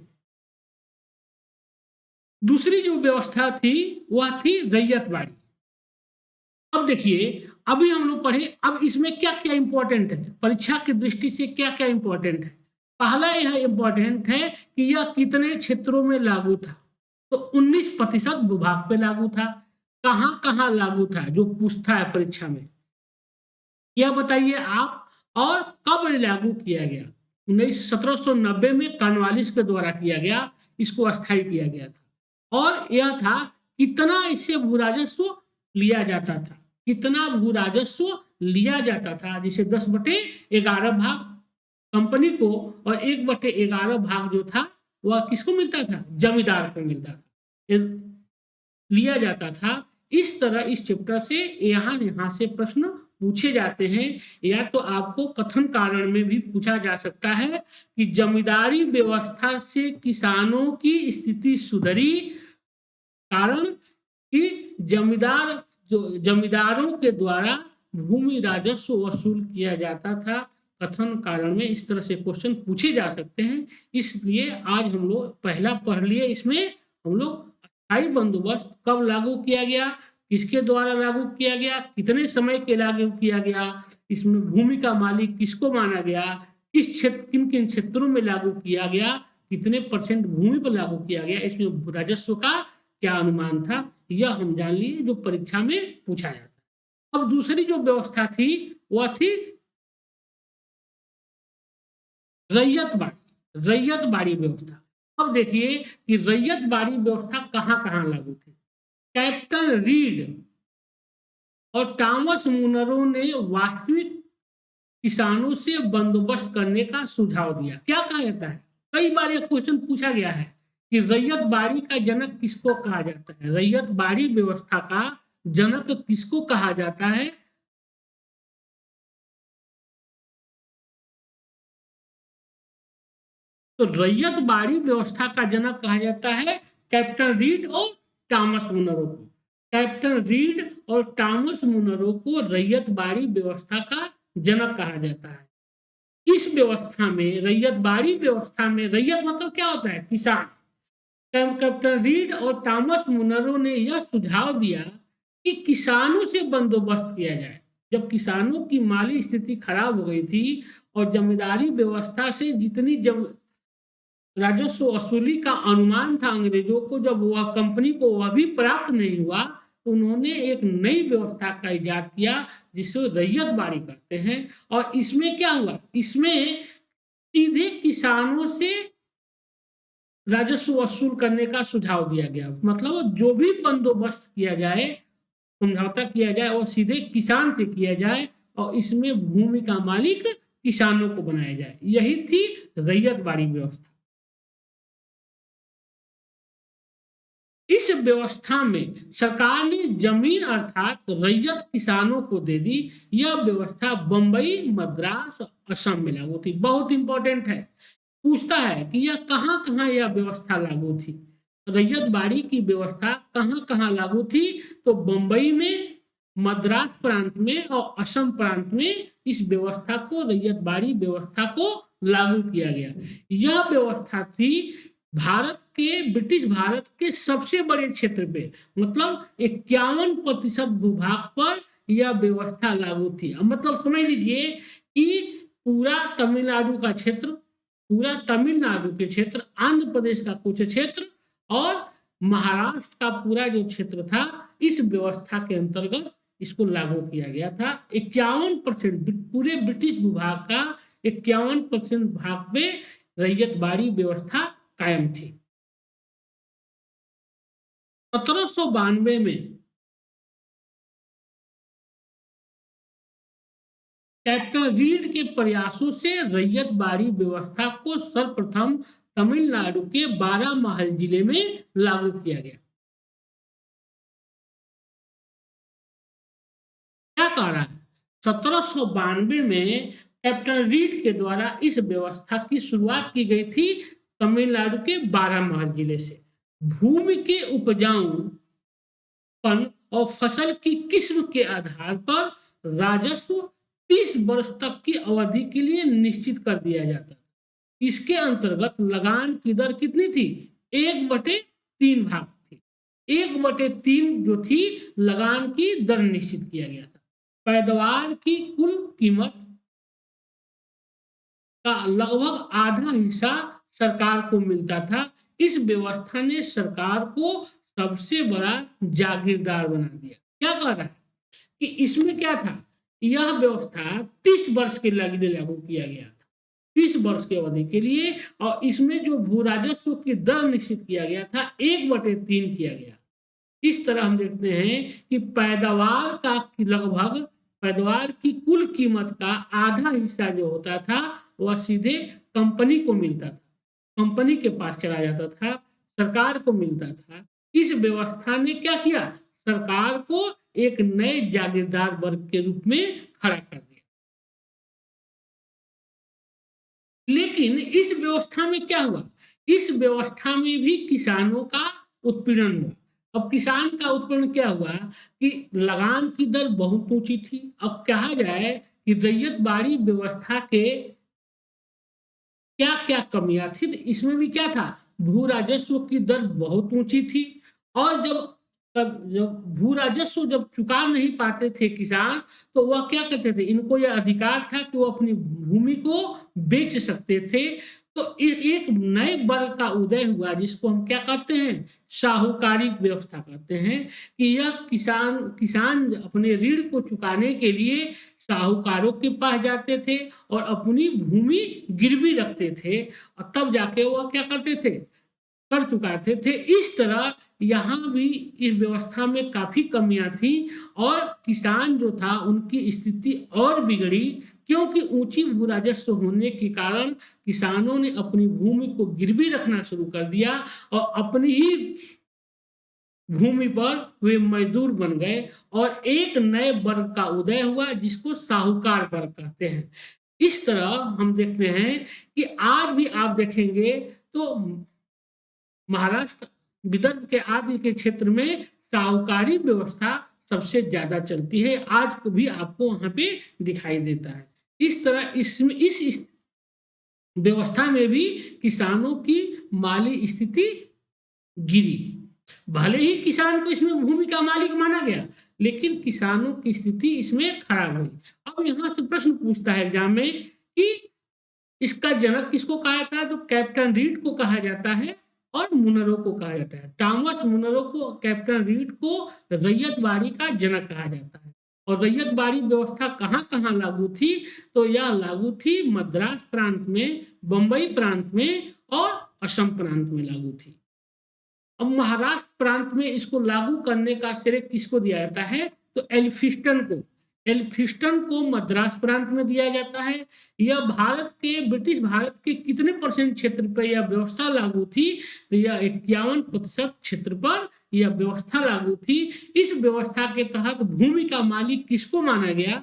दूसरी जो व्यवस्था थी वह थी रैयतवाड़ी। अब देखिए, अभी हम लोग पढ़े, अब इसमें क्या क्या इंपॉर्टेंट है, परीक्षा की दृष्टि से क्या क्या इंपॉर्टेंट है। पहला यह इंपॉर्टेंट है कि यह कितने क्षेत्रों में लागू था, तो 19% भूभाग पे लागू था। कहां कहां लागू था, जो पूछता है परीक्षा में, यह बताइए आप। और कब लागू किया गया, 1790 में कॉर्नवालिस के द्वारा किया गया, इसको अस्थायी किया गया था। और यह था कितना इससे भू राजस्व लिया जाता था, कितना भू राजस्व लिया जाता था, जिसे 10/11 भाग कंपनी को और 1/11 भाग जो था वह किसको मिलता था, जमींदार को मिलता था, लिया जाता था। इस तरह इस चैप्टर से यहाँ से प्रश्न पूछे जाते हैं, या तो आपको कथन कारण में भी पूछा जा सकता है कि जमींदारी व्यवस्था से किसानों की स्थिति सुधरी, कारण कि जमींदारों के द्वारा भूमि राजस्व वसूल किया जाता था। कथन कारण में इस तरह से क्वेश्चन पूछे जा सकते हैं। इसलिए आज हम लोग पहला पढ़ लिए, इसमें हम लोग अस्थायी बंदोबस्त कब लागू किया गया, किसके द्वारा लागू किया गया, कितने समय के लागू किया गया, इसमें भूमि का मालिक किसको माना गया, किस क्षेत्र किन किन क्षेत्रों में लागू किया गया, कितने % भूमि पर लागू किया गया, इसमें राजस्व का क्या अनुमान था, यह हम जान लिए जो परीक्षा में पूछा जाता है। अब दूसरी जो व्यवस्था थी वह थी रैयत बाड़ी व्यवस्था। अब देखिए कि रैयत बाड़ी व्यवस्था कहां कहां लागू थी। कैप्टन रीड और टॉमस मुनरो ने वास्तविक किसानों से बंदोबस्त करने का सुझाव दिया। क्या कहा जाता है, कई बार यह क्वेश्चन पूछा गया है कि रैयत बाड़ी का जनक किसको कहा जाता है, रैयत बाड़ी व्यवस्था का जनक किसको कहा जाता है। तो रैयत बाड़ी व्यवस्था का जनक कहा जाता है कैप्टन रीड और टॉमस मुनरो को। कैप्टन रीड और टॉमस मुनरो को रैयत बाड़ी व्यवस्था का जनक कहा जाता है। इस व्यवस्था में, रैयत बाड़ी व्यवस्था में, रैयत मतलब क्या होता है, किसान। कैप्टन रीड और टॉमस मुनरो ने यह सुझाव दिया कि किसानों से बंदोबस्त किया जाए। जब किसानों की माली स्थिति खराब हो गई थी और जमींदारी व्यवस्था से जितनी राजस्व वसूली का अनुमान था अंग्रेजों को, जब वह कंपनी को वह भी प्राप्त नहीं हुआ, तो उन्होंने एक नई व्यवस्था का इजाद किया जिसे रैयत बाड़ी कहते हैं। और इसमें क्या हुआ, इसमें सीधे किसानों से राजस्व वसूल करने का सुझाव दिया गया। मतलब जो भी बंदोबस्त किया जाए, समझौता किया जाए, और सीधे किसान से किया जाए, और इसमें भूमि का मालिक किसानों को बनाया जाए। यही थी रैयत बाड़ी व्यवस्था। इस व्यवस्था में सरकार ने जमीन अर्थात रैयत किसानों को दे दी। यह व्यवस्था बंबई, मद्रास, असम में लागू थी। बहुत इंपॉर्टेंट है, पूछता है कि यह कहाँ कहाँ यह व्यवस्था लागू थी। रैयत बाड़ी की व्यवस्था कहाँ कहाँ लागू थी? तो बंबई में, मद्रास प्रांत में और असम प्रांत में इस व्यवस्था को, रैयत बाड़ी व्यवस्था को लागू किया गया। यह व्यवस्था थी भारत के, ब्रिटिश भारत के सबसे बड़े क्षेत्र पे, मतलब 51% भूभाग पर यह व्यवस्था लागू थी। मतलब समझ लीजिए कि पूरा तमिलनाडु का क्षेत्र, पूरा तमिलनाडु के क्षेत्र, आंध्र प्रदेश का कुछ क्षेत्र और महाराष्ट्र का पूरा जो क्षेत्र था, इस व्यवस्था के अंतर्गत इसको लागू किया गया था। 51% पूरे ब्रिटिश भूभाग का 51% भाग पे रैयत बाड़ी व्यवस्था कायम थी। 1792 में कैप्टन रीड के प्रयासों से रैयत बाड़ी व्यवस्था को सर्वप्रथम तमिलनाडु के बारामहल जिले में लागू किया गया। क्या कह रहा है? 1792 में कैप्टन रीड के द्वारा इस व्यवस्था की शुरुआत की गई थी तमिलनाडु के बारामहल जिले से। भूमि के उपजाऊपन और फसल की किस्म के आधार पर राजस्व 30 वर्ष तक की अवधि के लिए निश्चित कर दिया जाता। इसके अंतर्गत लगान की दर कितनी थी? 1/3 भाग थी। 1/3 जो थी लगान की दर निश्चित किया गया था। पैदावार की कुल कीमत का लगभग आधा हिस्सा सरकार को मिलता था। इस व्यवस्था ने सरकार को सबसे बड़ा जागीरदार बना दिया। क्या कह रहा है कि इसमें क्या था? यह व्यवस्था 30 वर्ष के लिए लागू किया गया था, 30 वर्ष की अवधि के लिए, और इसमें जो भू राजस्व की दर निश्चित किया गया था 1/3 किया गया। इस तरह हम देखते हैं कि पैदावार की कुल कीमत का आधा हिस्सा जो होता था वह सीधे कंपनी को मिलता था, कंपनी के पास चला जाता था, सरकार को मिलता था। इस व्यवस्था ने क्या किया? सरकार को एक नए जागीरदार वर्ग के रूप में खड़ा कर दिया। लेकिन इस व्यवस्था में क्या हुआ? इस व्यवस्था में भी किसानों का उत्पीड़न हुआ। अब किसान का उत्पीड़न क्या हुआ कि लगान की दर बहुत ऊंची थी। अब कहा जाए कि रैयत बाड़ी व्यवस्था के क्या क्या कमियां थी, तो इसमें भी क्या था? भू राजस्व की दर बहुत ऊंची थी, और जब भू राजस्व जब चुका नहीं पाते थे किसान, तो वह क्या करते थे? इनको यह अधिकार था कि वो अपनी भूमि को बेच सकते थे। तो एक नए वर्ग का उदय हुआ जिसको हम क्या कहते हैं? साहूकारी व्यवस्था कहते हैं। कि यह किसान अपने ऋण को चुकाने के लिए साहूकारों के पास जाते थे और अपनी भूमि गिरवी रखते थे, और तब जाके वह क्या करते थे? कर चुकाते थे। इस तरह यहाँ भी इस व्यवस्था में काफी कमियां थी, और किसान जो था उनकी स्थिति और बिगड़ी, क्योंकि ऊंची भू राजस्व होने के कारण किसानों ने अपनी भूमि को गिरवी रखना शुरू कर दिया और अपनी ही भूमि पर वे मजदूर बन गए, और एक नए वर्ग का उदय हुआ जिसको साहूकार वर्ग कहते हैं। इस तरह हम देखते हैं कि आज भी आप देखेंगे तो महाराष्ट्र, विदर्भ के आदि के क्षेत्र में साहूकारी व्यवस्था सबसे ज्यादा चलती है। आज को भी आपको वहां पे दिखाई देता है। इस तरह इसमें इस व्यवस्था में भी किसानों की माली स्थिति गिरी। भले ही किसान को इसमें भूमि का मालिक माना गया, लेकिन किसानों की स्थिति इसमें खराब हुई। अब यहाँ से प्रश्न पूछता है एग्जाम में कि इसका जनक किसको कहा जाता है? तो कैप्टन रीड को कहा जाता है और मुनरो को कहा जाता है। टॉमस मुनरो को, कैप्टन रीड को रैयत बाड़ी का जनक कहा जाता है। और रैयत बाड़ी व्यवस्था कहाँ कहाँ लागू थी? तो यह लागू थी मद्रास प्रांत में, बंबई प्रांत में और असम प्रांत में लागू थी। अब महाराष्ट्र प्रांत में इसको लागू करने का श्रेय किसको दिया जाता है? तो एल्फिंस्टन को। एल्फिस्टन को मद्रास प्रांत में दिया जाता है। यह ब्रिटिश भारत के कितने परसेंट क्षेत्र पर यह व्यवस्था लागू थी? तो यह 51% क्षेत्र पर यह व्यवस्था लागू थी। इस व्यवस्था के तहत भूमि का मालिक किसको माना गया?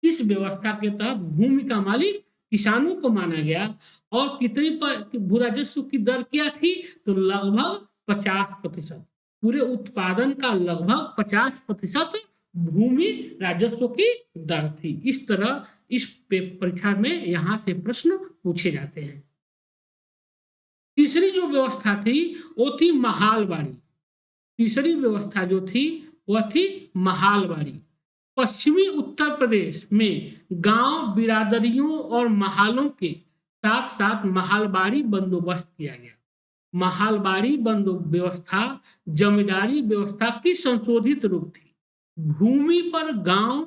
इस व्यवस्था के तहत भूमि का मालिक किसानों को माना गया। और कितनी भू राजस्व की दर क्या थी? तो लगभग 50%। पूरे उत्पादन का लगभग 50% भूमि राजस्व की दर थी। इस तरह इस परीक्षा में यहां से प्रश्न पूछे जाते हैं। तीसरी जो व्यवस्था थी वो थी महालवाड़ी। तीसरी व्यवस्था जो थी वह थी महालवाड़ी। पश्चिमी उत्तर प्रदेश में गांव बिरादरियों और महालों के साथ साथ महालवाड़ी बंदोबस्त किया गया। महालवाड़ी व्यवस्था जमींदारी व्यवस्था की संशोधित रूप थी। भूमि पर गांव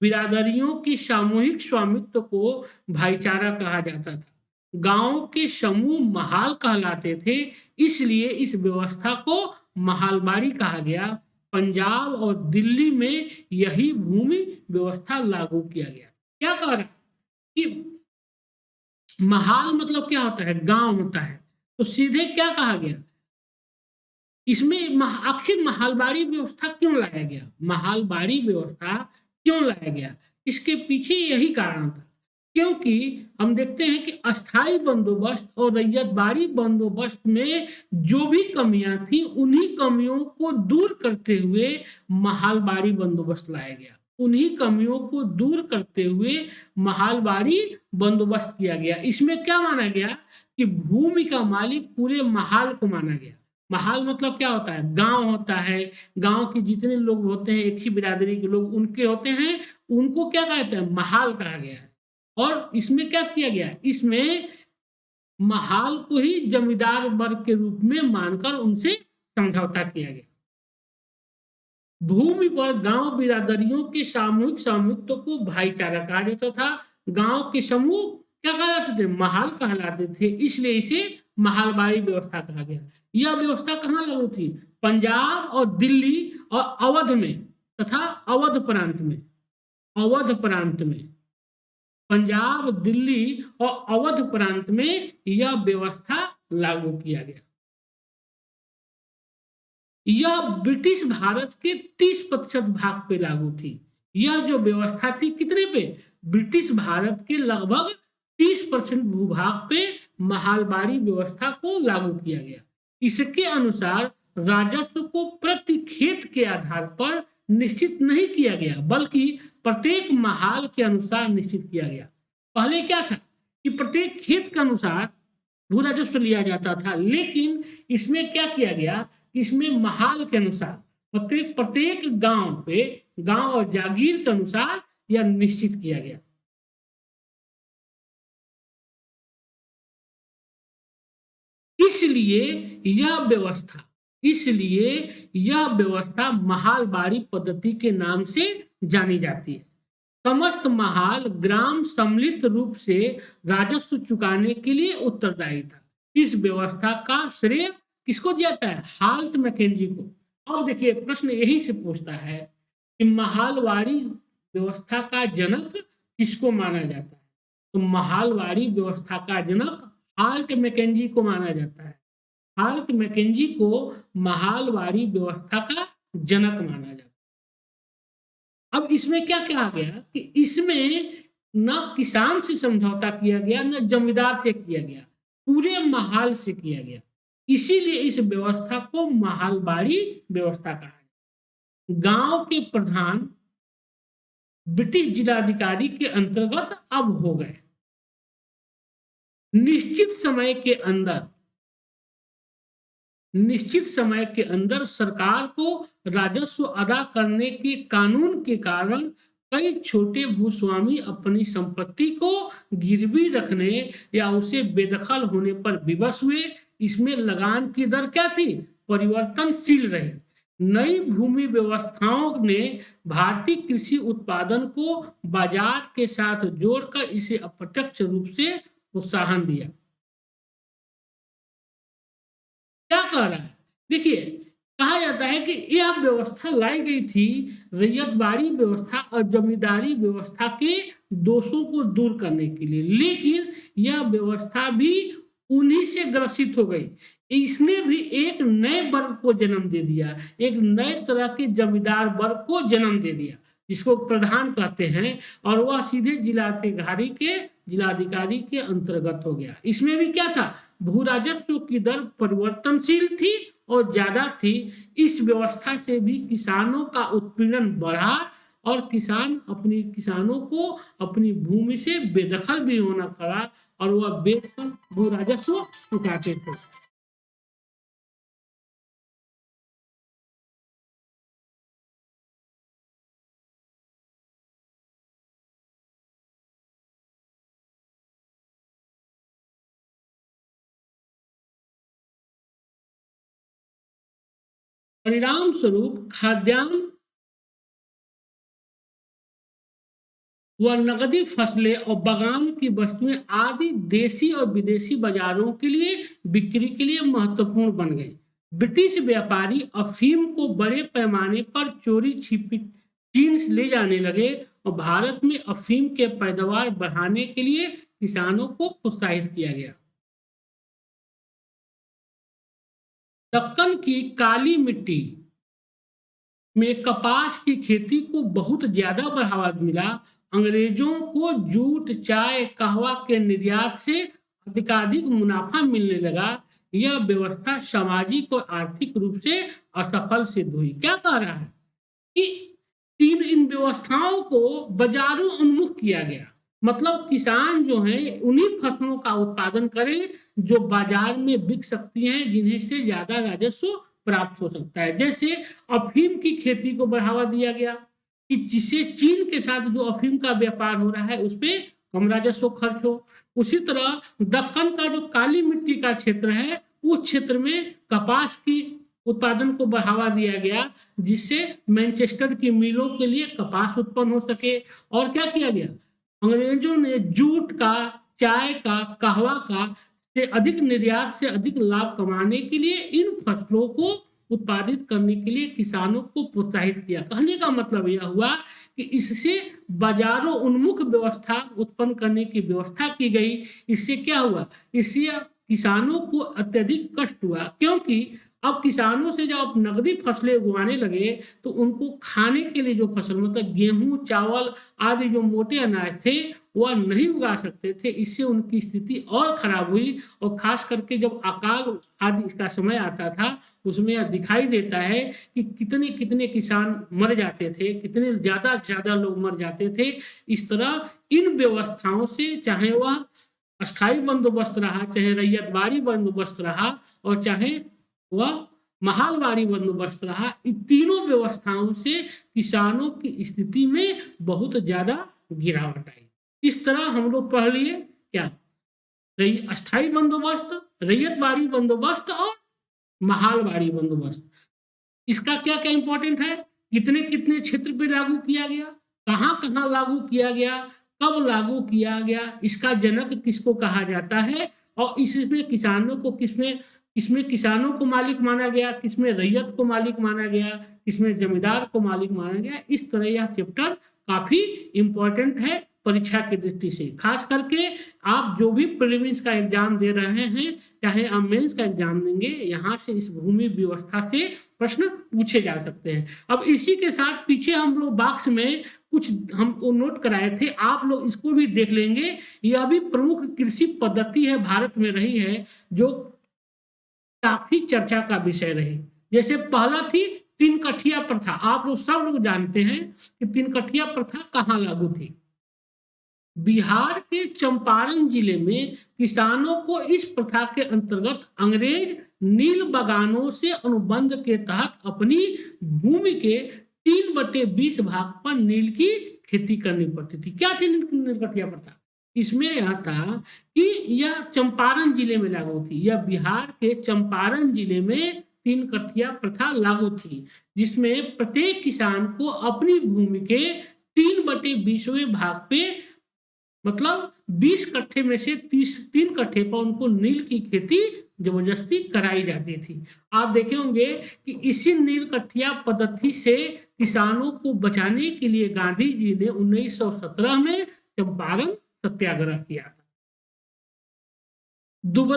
बिरादरियों के सामूहिक स्वामित्व को भाईचारा कहा जाता था। गांव के समूह महाल कहलाते थे, इसलिए इस व्यवस्था को महालवाड़ी कहा गया। पंजाब और दिल्ली में यही भूमि व्यवस्था लागू किया गया। क्या कह रहा है कि महाल मतलब क्या होता है? गांव होता है। तो सीधे क्या कहा गया इसमें? आखिर महालवाड़ी व्यवस्था क्यों लाया गया? महालवाड़ी व्यवस्था क्यों लाया गया? इसके पीछे यही कारण था, क्योंकि हम देखते हैं कि अस्थाई बंदोबस्त और रैयतबाड़ी बंदोबस्त में जो भी कमियां थी उन्हीं कमियों को दूर करते हुए महालवाड़ी बंदोबस्त लाया गया। उन्हीं कमियों को दूर करते हुए महालवाड़ी बंदोबस्त किया गया। इसमें क्या माना गया कि भूमि का मालिक पूरे महाल को माना गया। महाल मतलब क्या होता है? गांव होता है। गांव के जितने लोग होते हैं, एक ही बिरादरी के लोग उनके होते हैं, उनको क्या कहते हैं? महाल कहा गया है। और इसमें क्या किया गया? इसमें महाल को ही जमींदार वर्ग के रूप में मानकर उनसे समझौता किया गया। भूमि पर गांव बिरादरियों के सामूहिक स्वामित्व को भाईचारा कहा जाता था। गांव के समूह क्या कहलाते थे? महाल कहलाते थे, इसलिए इसे महालवाड़ी व्यवस्था कहा गया। यह व्यवस्था कहाँ लागू थी? पंजाब और दिल्ली और अवध में तथा अवध प्रांत में। अवध प्रांत में, पंजाब, दिल्ली और अवध प्रांत में यह व्यवस्था लागू किया गया। यह ब्रिटिश भारत के 30% भाग पे लागू थी। यह जो व्यवस्था थी कितने पे? ब्रिटिश भारत के लगभग 30% भूभाग पे महालवाड़ी व्यवस्था को लागू किया गया। इसके अनुसार राजस्व को प्रति खेत के आधार पर निश्चित नहीं किया गया, बल्कि प्रत्येक महाल के अनुसार निश्चित किया गया। पहले क्या था कि प्रत्येक खेत के अनुसार भू राजस्व लिया जाता था, लेकिन इसमें क्या किया गया? इसमें महाल के अनुसार प्रत्येक गांव पे, गांव और जागीर के अनुसार यह निश्चित किया गया। इसलिए यह व्यवस्था महालवाड़ी पद्धति के नाम से जानी जाती है। समस्त महाल ग्राम सम्मिलित रूप से राजस्व चुकाने के लिए उत्तरदायी था। इस व्यवस्था का श्रेय किसको जाता है? हाल्ट मैकेंजी को। अब देखिए प्रश्न यही से पूछता है कि महालवाड़ी व्यवस्था का जनक किसको माना जाता है? तो महालवाड़ी व्यवस्था का जनक हाल्ट मैकेंजी को माना जाता है। हाल्ट मैकेंजी को महालवाड़ी व्यवस्था का जनक माना जाता है। अब इसमें क्या कहा गया कि इसमें न किसान से समझौता किया गया, न जमींदार से किया गया, पूरे महाल से किया गया। इसीलिए इस व्यवस्था को महालवाड़ी व्यवस्था कहा गया। गांव के प्रधान ब्रिटिश जिलाधिकारी के अंतर्गत अब हो गए। निश्चित समय के अंदर सरकार को राजस्व अदा करने के कानून के कारण कई छोटे भूस्वामी अपनी संपत्ति को गिरवी रखने या उसे बेदखल होने पर विवश हुए। इसमें लगान की दर क्या थी? परिवर्तनशील रही। नई भूमि व्यवस्थाओं ने भारतीय कृषि उत्पादन को बाजार के साथ जोड़कर इसे अप्रत्यक्ष रूप से प्रोत्साहन दिया। क्या कह रहा है? देखिए कहा जाता है कि यह व्यवस्था लाई गई थी रैयतवाड़ी व्यवस्था और जमींदारी व्यवस्था के दोषों को दूर करने के लिए, लेकिन यह व्यवस्था भी उन्हीं से ग्रसित हो गई। इसने भी एक नए वर्ग को जन्म दे दिया, एक नए तरह के जमींदार वर्ग को जन्म दे दिया, जिसको प्रधान कहते हैं, और वह सीधे जिलाधिकारी के अंतर्गत हो गया। इसमें भी क्या था, भू राजस्व की दर परिवर्तनशील थी और ज्यादा थी। इस व्यवस्था से भी किसानों का उत्पीड़न बढ़ा और किसानों को अपनी भूमि से बेदखल भी होना पड़ा और वह बेचकर भू राजस्व चुकाते थे। परिणाम स्वरूप खाद्यान्न व नकदी फसलें और बागान की वस्तुएं आदि देशी और विदेशी बाजारों के लिए बिक्री के लिए महत्वपूर्ण बन गई। ब्रिटिश व्यापारी अफीम को बड़े पैमाने पर चोरी छिपी चीन से ले जाने लगे और भारत में अफीम के पैदावार बढ़ाने के लिए किसानों को प्रोत्साहित किया गया। दक्कन की काली मिट्टी में कपास की खेती को बहुत ज्यादा बढ़ावा मिला। अंग्रेजों को जूट, चाय, कहवा के निर्यात से अधिकाधिक मुनाफा मिलने लगा। यह व्यवस्था सामाजिक और आर्थिक रूप से असफल सिद्ध हुई। क्या कह रहा है कि इन व्यवस्थाओं को बाजारों उन्मुख किया गया, मतलब किसान जो है उन्हीं फसलों का उत्पादन करें जो बाजार में बिक सकती हैं, जिन्हें से ज्यादा राजस्व प्राप्त हो सकता है। जैसे अफीम की खेती को बढ़ावा दिया गया कि जिससे चीन के साथ जो अफीम का व्यापार हो रहा है उस पर कम राजस्व खर्च हो। उसी तरह दक्कन का जो काली मिट्टी का क्षेत्र है उस क्षेत्र में कपास की उत्पादन को बढ़ावा दिया गया, जिससे मैनचेस्टर की मिलों के लिए कपास उत्पन्न हो सके। और क्या किया गया, अंग्रेजों ने जूट का, चाय का, कहवा का से अधिक निर्यात से अधिक लाभ कमाने के लिए इन फसलों को उत्पादित करने के लिए किसानों को प्रोत्साहित किया। कहने का मतलब यह हुआ कि इससे बाजारों उन्मुख व्यवस्था उत्पन्न करने की व्यवस्था की गई। इससे क्या हुआ, इससे किसानों को अत्यधिक कष्ट हुआ, क्योंकि अब किसानों से जब आप नकदी फसलें उगाने लगे तो उनको खाने के लिए जो फसल, मतलब गेहूं, चावल आदि जो मोटे अनाज थे वह नहीं उगा सकते थे। इससे उनकी स्थिति और खराब हुई और खास करके जब अकाल आदि का समय आता था उसमें यह दिखाई देता है कि कितने कितने किसान मर जाते थे, कितने ज्यादा लोग मर जाते थे। इस तरह इन व्यवस्थाओं से, चाहे वह अस्थायी बंदोबस्त रहा, चाहे रैयतवाड़ी बंदोबस्त रहा और चाहे वह महालवाड़ी बंदोबस्त रहा, इन तीनों व्यवस्थाओं से किसानों की स्थिति में बहुत ज्यादा गिरावट आई। इस तरह हम लोग पढ़ लिए क्या, अस्थायी बंदोबस्त, रैयतवाड़ी बंदोबस्त और महालवाड़ी बंदोबस्त। इसका क्या क्या इंपॉर्टेंट है, कितने कितने क्षेत्र पे लागू किया गया, कहाँ कहाँ लागू किया गया, कब लागू किया गया, इसका जनक किसको कहा जाता है और इसमें किसानों को किसमें किसानों को मालिक माना गया, किसमें रैयत को मालिक माना गया, किसमें जमींदार को मालिक माना गया। इस तरह यह चैप्टर काफी इंपॉर्टेंट है परीक्षा की दृष्टि से। खास करके आप जो भी प्रीलिम्स का एग्जाम दे रहे हैं, चाहे आप मेंस का एग्जाम देंगे, यहाँ से इस भूमि व्यवस्था से प्रश्न पूछे जा सकते हैं। अब इसी के साथ पीछे हम लोग बॉक्स में कुछ हमको नोट कराए थे, आप लोग इसको भी देख लेंगे। यह भी प्रमुख कृषि पद्धति है, भारत में रही है, जो काफी चर्चा का विषय रही। जैसे पहला थी तीन कठिया प्रथा। आप लोग सब लोग जानते हैं कि तीन कठिया प्रथा कहाँ लागू थी। बिहार के चंपारण जिले में किसानों को इस प्रथा के अंतर्गत अंग्रेज नील बागानों से अनुबंध के तहत अपनी भूमि के 3/20 भाग पर नील की खेती करनी पड़ती थी। क्या थी नील कठिया प्रथा, इसमें यह था कि यह चंपारण जिले में लागू थी। यह बिहार के चंपारण जिले में 3 कठिया प्रथा लागू थी, जिसमें प्रत्येक किसान को अपनी भूमि के 3/20वें भाग पे, मतलब 20 कट्ठे में से 3 कट्ठे पर उनको नील की खेती जबरदस्ती कराई जाती थी। आप देखे होंगे कि इसी नीलकंठिया पद्धति से किसानों को बचाने के लिए गांधी जी ने 1917 में चंपारण सत्याग्रह किया था।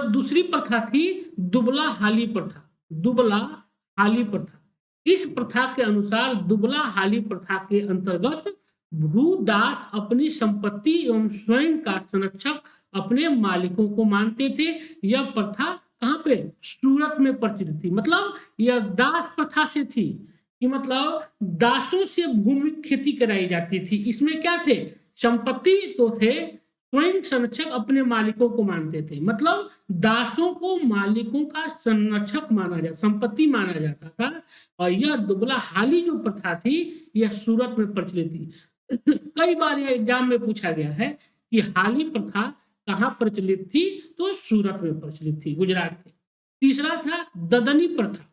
दूसरी प्रथा थी दुबला हाली प्रथा। दुबला हाली प्रथा, इस प्रथा के अनुसार दुबला हाली प्रथा के अंतर्गत भूदास अपनी संपत्ति एवं स्वयं का संरक्षक अपने मालिकों को मानते थे। यह प्रथा कहाँ पे? सूरत में प्रचलित थी। मतलब यह दास प्रथा से थी कि मतलब दासों से भूमि खेती कराई जाती थी। इसमें क्या थे? संपत्ति तो थे, स्वयं संरक्षक अपने मालिकों को मानते थे। मतलब दासों को मालिकों का संरक्षक माना जाता, संपत्ति माना जाता था। और यह दुबला हाली जो प्रथा थी यह सूरत में प्रचलित थी। कई बार यह एग्जाम में पूछा गया है कि हाली प्रथा कहाँ प्रचलित थी, तो सूरत में प्रचलित थी, गुजरात के। तीसरा था ददनी प्रथा।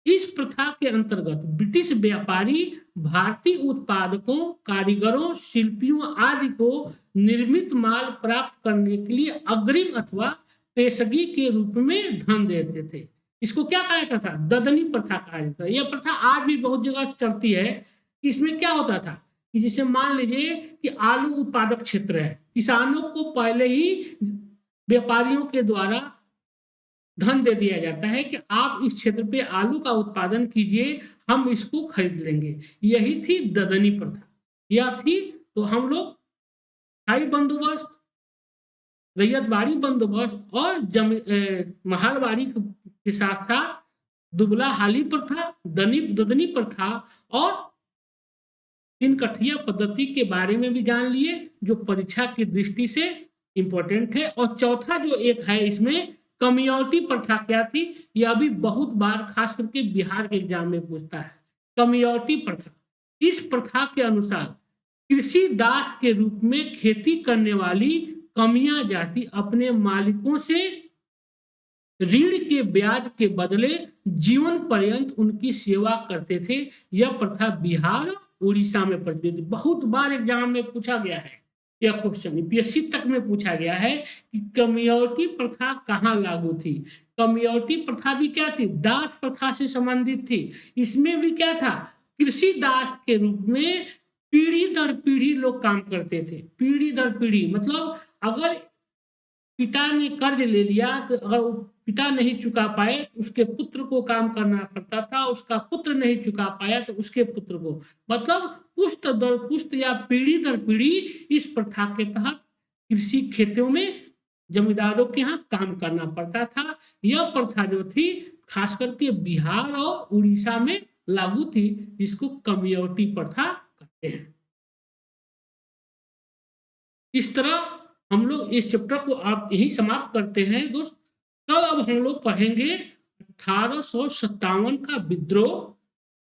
इस प्रथा के अंतर्गत ब्रिटिश व्यापारी भारतीय उत्पादकों, कारीगरों, शिल्पियों आदि को निर्मित माल प्राप्त करने के लिए अग्रिम अथवा पेशगी के रूप में धन देते थे। इसको क्या कहा जाता था? ददनी प्रथा कहा जाता है। यह प्रथा आज भी बहुत जगह चलती है। इसमें क्या होता था कि जैसे मान लीजिए कि आलू उत्पादक क्षेत्र है, किसानों को पहले ही व्यापारियों के द्वारा धन दे दिया जाता है कि आप इस क्षेत्र पे आलू का उत्पादन कीजिए, हम इसको खरीद लेंगे। यही थी ददनी प्रथा। यह थी तो हम लोग स्थायी बंदोबस्त, रैयतवाड़ी बंदोबस्त और महालवाड़ी के साथ साथ दुबला हाली प्रथा, ददनी प्रथा और नीलकंठिया पद्धति के बारे में भी जान लिए, जो परीक्षा की दृष्टि से इंपॉर्टेंट है। और चौथा जो एक है इसमें कम्युनिटी प्रथा क्या थी, यह भी बहुत बार खास करके बिहार के एग्जाम में पूछता है। कम्युनिटी प्रथा, इस प्रथा के अनुसार कृषि दास के रूप में खेती करने वाली कमियां जाति अपने मालिकों से ऋण के ब्याज के बदले जीवन पर्यंत उनकी सेवा करते थे। यह प्रथा बिहार, उड़ीसा में प्रचलित। बहुत बार एग्जाम में पूछा गया है यह क्वेश्चन, यूपीएससी तक में पूछा गया है कि कम्युनिटी प्रथा कहाँ लागू थी। कम्युनिटी प्रथा भी क्या थी? दास प्रथा से संबंधित थी। इसमें भी क्या था? कृषि दास के रूप में पीढ़ी दर पीढ़ी लोग काम करते थे। पीढ़ी दर पीढ़ी मतलब अगर पिता ने कर्ज ले लिया तो अगर पिता नहीं चुका पाए उसके पुत्र को काम करना पड़ता था, उसका पुत्र नहीं चुका पाया तो उसके पुत्र को, मतलब पुश्त दर पुश्त या पीढ़ी दर पीढ़ी इस प्रथा के तहत कृषि खेतों में जमींदारों के यहाँ काम करना पड़ता था। यह प्रथा जो थी खास करके बिहार और उड़ीसा में लागू थी, जिसको कम्युनिटी प्रथा कहते हैं। इस तरह हम लोग इस चैप्टर को आप यही समाप्त करते हैं दोस्त। कल अब हम लोग पढ़ेंगे 1857 का विद्रोह।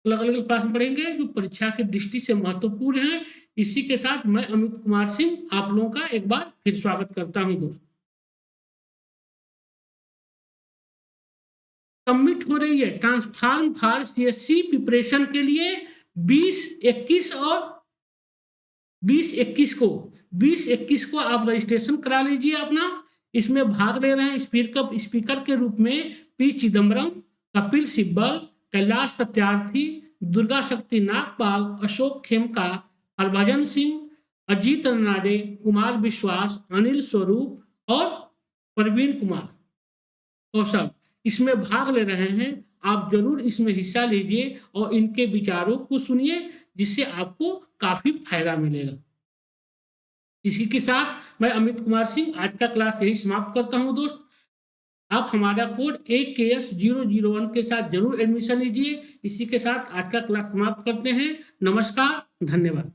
अलग अलग क्लास में पढ़ेंगे जो परीक्षा की दृष्टि से महत्वपूर्ण है। इसी के साथ मैं अमित कुमार सिंह आप लोगों का एक बार फिर स्वागत करता हूं दोस्त। सबमिट हो रही है ट्रांसफॉर्म फॉर सीएससी प्रिपरेशन के लिए 20-21 और 20-21 को आप रजिस्ट्रेशन करा लीजिए अपना। इसमें भाग ले रहे हैं स्पीकर के रूप में पी चिदम्बरम, कपिल सिब्बल, कैलाश सत्यार्थी, दुर्गा शक्ति नागपाल, अशोक खेमका, हरभजन सिंह, अजीत रनाडे, कुमार विश्वास, अनिल स्वरूप और प्रवीण कुमार कौशल इसमें भाग ले रहे हैं। आप जरूर इसमें हिस्सा लीजिए और इनके विचारों को सुनिए, जिससे आपको काफी फायदा मिलेगा। इसी के साथ मैं अमित कुमार सिंह आज का क्लास यही समाप्त करता हूं दोस्त। आप हमारा कोड AKS001 के साथ जरूर एडमिशन लीजिए। इसी के साथ आज का क्लास समाप्त करते हैं। नमस्कार, धन्यवाद।